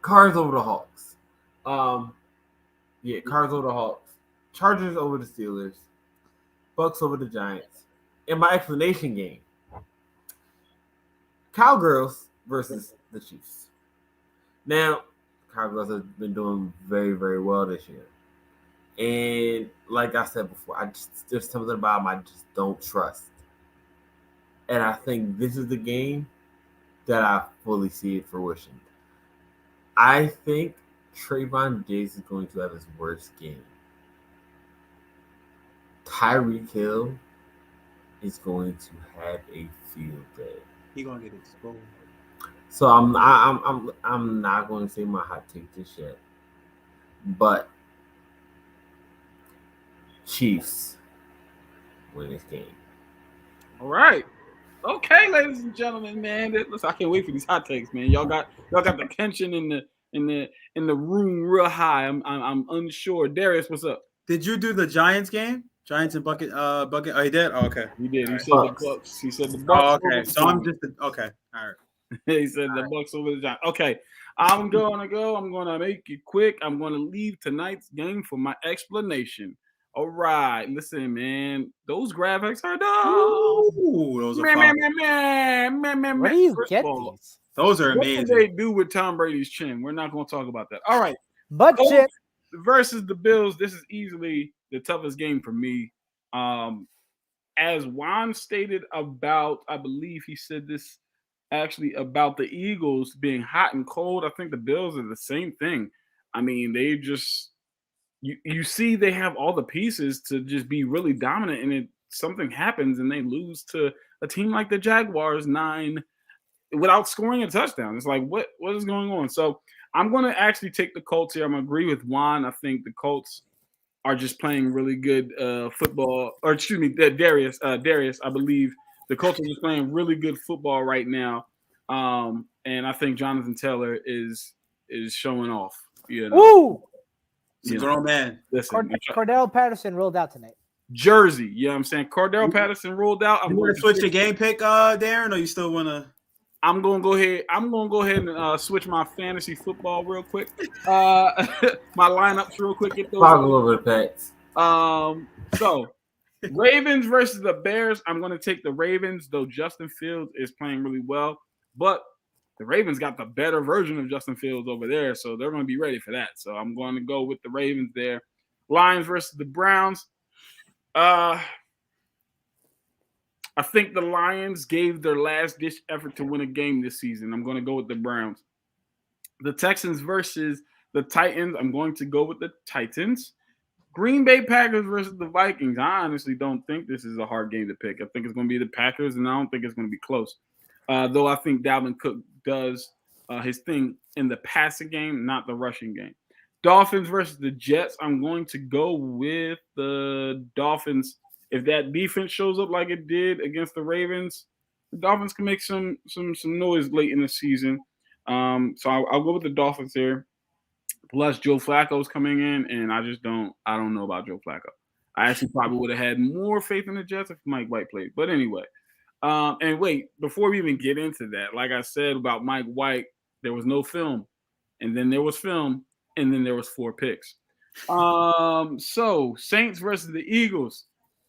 Cards over the Hawks. Cards over the Hawks. Chargers over the Steelers. Bucks over the Giants. And my explanation game. Cowgirls versus the Chiefs. Now, Cowgirls have been doing very, very well this year. And like I said before, there's something about them I just don't trust. And I think this is the game that I fully see it fruition. I think Trayvon Diggs is going to have his worst game. Tyreek Hill is going to have a field day. He gonna get exposed. So I'm not going to say my hot take just yet, but Chiefs win this game. All right. Okay, ladies and gentlemen, man. Listen, I can't wait for these hot takes, man. Y'all got the tension in the room real high. I'm unsure. Darius, what's up? Did you do the Giants game? Giants and Bucket. Oh, he did. Oh, okay. He did. He said Bucks. the Bucks. He said the Bucks. Oh, okay. So I'm just okay. All right. He said the Bucks over the Giants. Okay, I'm gonna go. I'm gonna make it quick. I'm gonna leave tonight's game for my explanation. All right, listen, man. Those graphics are dope. Ooh, those are man. Where do you First get of all, these? Those are what did amazing. they do with Tom Brady's chin? We're not gonna talk about that. All right, But Colts shit. versus the Bills. This is easily the toughest game for me. As Juan stated about, I believe he said this actually about the Eagles being hot and cold. I think the Bills are the same thing. I mean, they just you see they have all the pieces to just be really dominant, and something happens and they lose to a team like the Jaguars 9 without scoring a touchdown. It's like what is going on? So I'm going to actually take the Colts here. I'm going to agree with Juan. I think the Colts are just playing really good football. Or excuse me, Darius. I believe the Colts are just playing really good football right now. And I think Jonathan Taylor is showing off. You know, Woo! He's a grown man. Listen, Cordell Patterson rolled out tonight. Jersey. You know what I'm saying? Cordell Patterson rolled out. You want to switch your game pick, Darren, or you still want to? I'm gonna go ahead and switch my fantasy football real quick. My lineups real quick. Get those Falcons over the Pats. So Ravens versus the Bears. I'm gonna take the Ravens, though Justin Fields is playing really well. But the Ravens got the better version of Justin Fields over there, so they're gonna be ready for that. So I'm going to go with the Ravens there. Lions versus the Browns. I think the Lions gave their last-ditch effort to win a game this season. I'm going to go with the Browns. The Texans versus the Titans. I'm going to go with the Titans. Green Bay Packers versus the Vikings. I honestly don't think this is a hard game to pick. I think it's going to be the Packers, and I don't think it's going to be close. Though I think Dalvin Cook does his thing in the passing game, not the rushing game. Dolphins versus the Jets. I'm going to go with the Dolphins. If that defense shows up like it did against the Ravens, the Dolphins can make some noise late in the season. So I'll go with the Dolphins there. Plus, Joe Flacco's coming in, and I don't know about Joe Flacco. I actually probably would have had more faith in the Jets if Mike White played. But anyway, and wait, before we even get into that, like I said about Mike White, there was no film, and then there was film, and then there was 4 picks. So Saints versus the Eagles.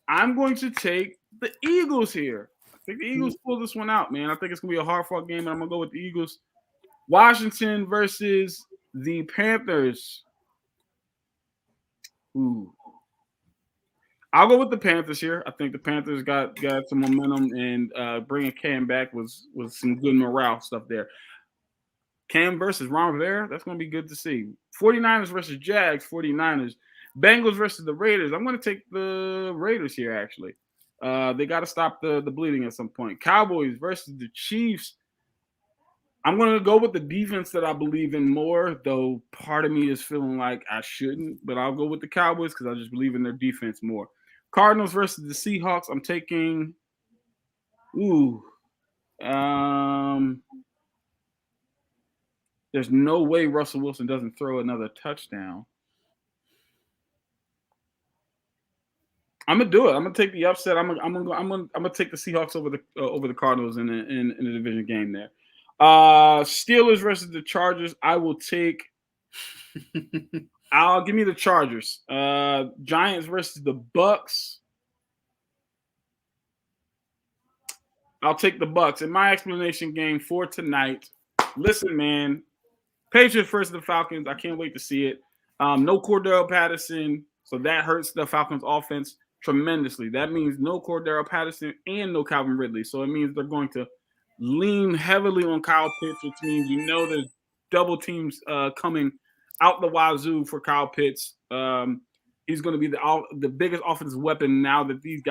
I'm going to take the Eagles here. I think the Eagles pull this one out, man. I think it's going to be a hard-fought game, and I'm going to go with the Eagles. Washington versus the Panthers. Ooh. I'll go with the Panthers here. I think the Panthers got some momentum, and bringing Cam back was some good morale stuff there. Cam versus Ron Rivera. That's going to be good to see. 49ers versus Jags. 49ers. Bengals versus the Raiders. I'm going to take the Raiders here, actually. They got to stop the bleeding at some point. Cowboys versus the Chiefs. I'm going to go with the defense that I believe in more, though part of me is feeling like I shouldn't, but I'll go with the Cowboys because I just believe in their defense more. Cardinals versus the Seahawks. I'm taking there's no way Russell Wilson doesn't throw another touchdown. I'm gonna do it. I'm gonna take the upset. I'm gonna take the Seahawks over the Cardinals in the division game there. Steelers versus the Chargers. I will take. I'll give me the Chargers. Giants versus the Bucks. I'll take the Bucks. In my explanation game for tonight, listen, man. Patriots versus the Falcons. I can't wait to see it. No Cordero Patterson, so that hurts the Falcons' offense tremendously. That means no Cordero Patterson and no Calvin Ridley. So it means they're going to lean heavily on Kyle Pitts, which means there's double teams coming out the wazoo for Kyle Pitts. He's going to be the biggest offensive weapon now that these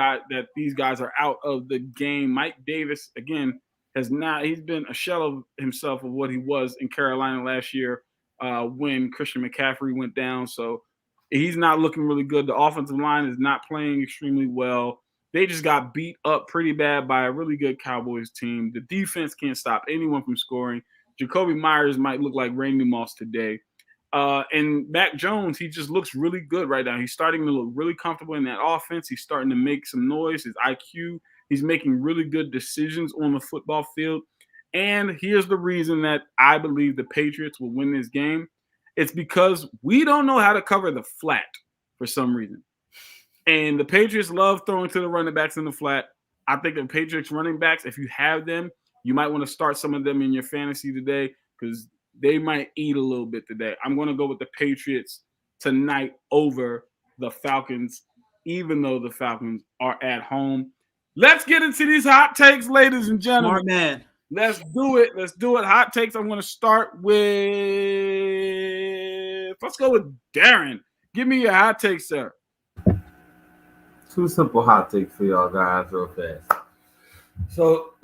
guys are out of the game. Mike Davis, again, he's been a shell of himself of what he was in Carolina last year when Christian McCaffrey went down. So he's not looking really good. The offensive line is not playing extremely well. They just got beat up pretty bad by a really good Cowboys team. The defense can't stop anyone from scoring. Jacoby Myers might look like Randy Moss today. And Mac Jones, he just looks really good right now. He's starting to look really comfortable in that offense. He's starting to make some noise. His IQ, he's making really good decisions on the football field. And here's the reason that I believe the Patriots will win this game. It's because we don't know how to cover the flat for some reason. And the Patriots love throwing to the running backs in the flat. I think the Patriots running backs, if you have them, you might want to start some of them in your fantasy today because they might eat a little bit today. I'm going to go with the Patriots tonight over the Falcons, even though the Falcons are at home. Let's get into these hot takes, ladies and gentlemen. Smart man. Let's do it. Hot takes. I'm going to start with let's go with Darren. Give me your hot take, sir. Two simple hot takes for y'all guys real fast. So,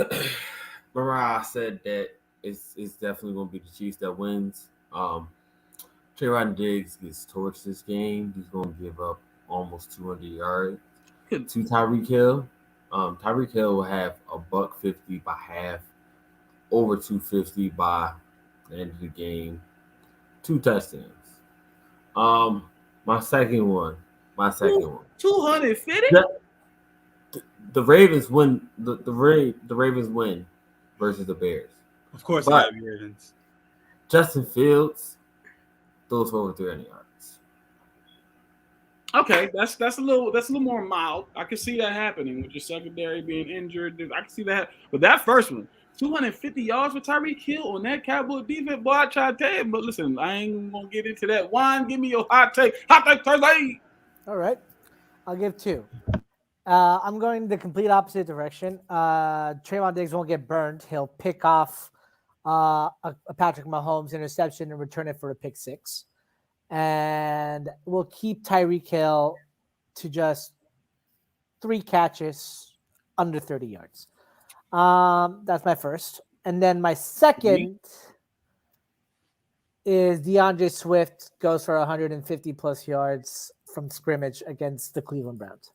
Mariah said that it's definitely going to be the Chiefs that wins. Trayvon Diggs gets torched this game. He's going to give up almost 200 yards to Tyreek Hill. Tyreek Hill will have $150 by half, over 250 by the end of the game. 2 touchdowns. My second one. 250? The Ravens win. The Ravens win versus the Bears. Of course, But Ravens. Justin Fields throws for over 300 yards. Okay, that's a little more mild. I can see that happening with your secondary being injured. I can see that. But that first one, 250 yards for Tyreek Hill on that Cowboy defense, boy, I try to tell you. But listen, I ain't gonna get into that. Juan, give me your hot take. Hot take Thursday. All right. I'll give 2. I'm going the complete opposite direction. Trayvon Diggs won't get burned. He'll pick off a Patrick Mahomes interception and return it for a pick 6. And we'll keep Tyreek Hill to just 3 catches under 30 yards. That's my first. And then my second is DeAndre Swift goes for 150 plus yards from scrimmage against the Cleveland Browns.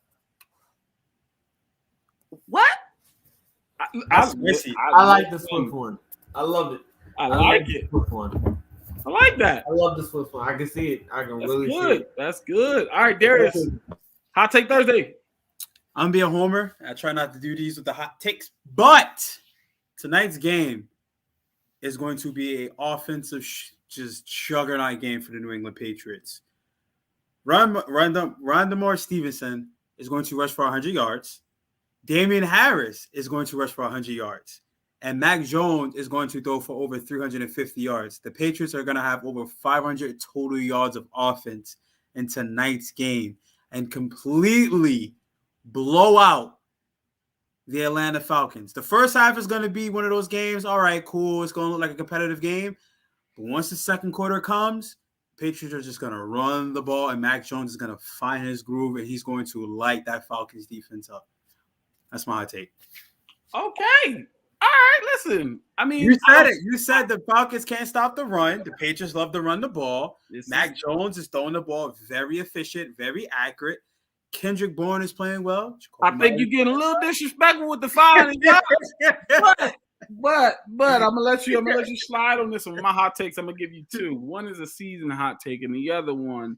What? I like the Swift one. I love it. I like it. Swift one. I like that. I love the Swift one. I can see it. I can really see it. That's good. All right, Darius. Hot take Thursday. I'm gonna be a homer. I try not to do these with the hot takes, but tonight's game is going to be an offensive just juggernaut game for the New England Patriots. Rondamore Stevenson is going to rush for 100 yards. Damian Harris is going to rush for 100 yards. And Mac Jones is going to throw for over 350 yards. The Patriots are going to have over 500 total yards of offense in tonight's game and completely blow out the Atlanta Falcons. The first half is going to be one of those games. All right, cool. It's going to look like a competitive game. But once the second quarter comes, Patriots are just going to run the ball, and Mac Jones is going to find his groove, and he's going to light that Falcons defense up. That's my hot take. Okay. All right, listen. I mean, you said it. You said the Falcons can't stop the run. The Patriots love to run the ball. Mac Jones is throwing the ball very efficient, very accurate. Kendrick Bourne is playing well. I think you're getting a little disrespectful with the following. But I'm gonna let you slide on this one. My hot takes, I'm gonna give you two. One is a season hot take, and the other one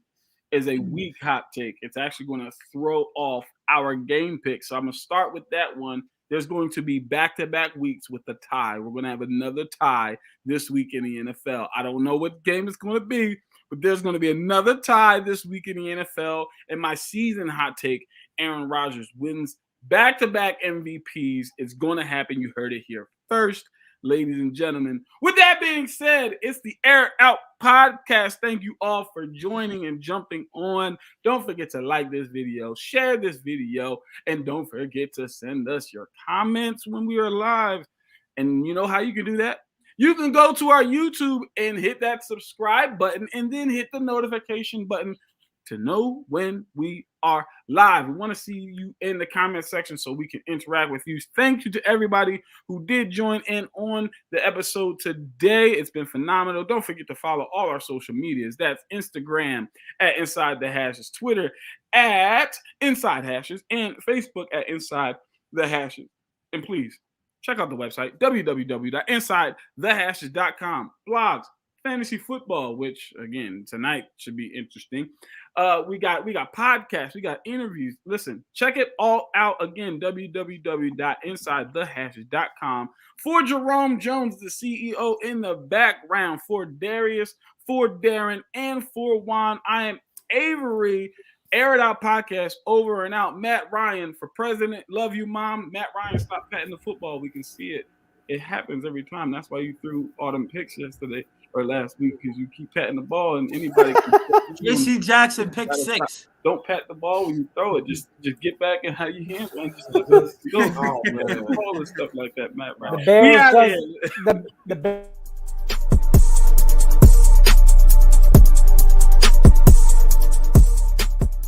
is a week hot take. It's actually going to throw off our game pick. So I'm gonna start with that one. There's going to be back-to-back weeks with the tie. We're going to have another tie this week in the NFL. I don't know what game it's going to be, but there's going to be another tie this week in the NFL. And my season hot take, Aaron Rodgers wins back-to-back MVPs. It's going to happen. You heard it here first, ladies and gentlemen. With that being said, it's the Air Out Podcast. Thank you all for joining and jumping on. Don't forget to like this video, share this video, and don't forget to send us your comments when we are live. And you know how you can do that? You can go to our YouTube and hit that subscribe button and then hit the notification button to know when we are live. We want to see you in the comment section so we can interact with you. Thank you to everybody who did join in on the episode today. It's been phenomenal. Don't forget to follow all our social medias. That's Instagram at Inside the Hashes, Twitter at Inside Hashes, and Facebook at Inside the Hashes. And please check out the website, www.insidethehashes.com. Blogs, fantasy football, which again tonight should be interesting. We got podcasts, we got interviews. Listen, check it all out again, www.insidethehashes.com. For Jerome Jones, the CEO in the background, for Darius, for Darren, and for Juan, I am Avery. Air It Out Podcast, over and out. Matt Ryan for president. Love you, Mom. Matt Ryan, stop patting the football. We can see it. It happens every time. That's why you threw all them picks yesterday or last week, because you keep patting the ball and anybody can. JC Jackson pick 6. Don't pat the ball when you throw it. Just get back and how you handle it. Just let it go. Oh, man. All this stuff like that, Matt Ryan. The Bears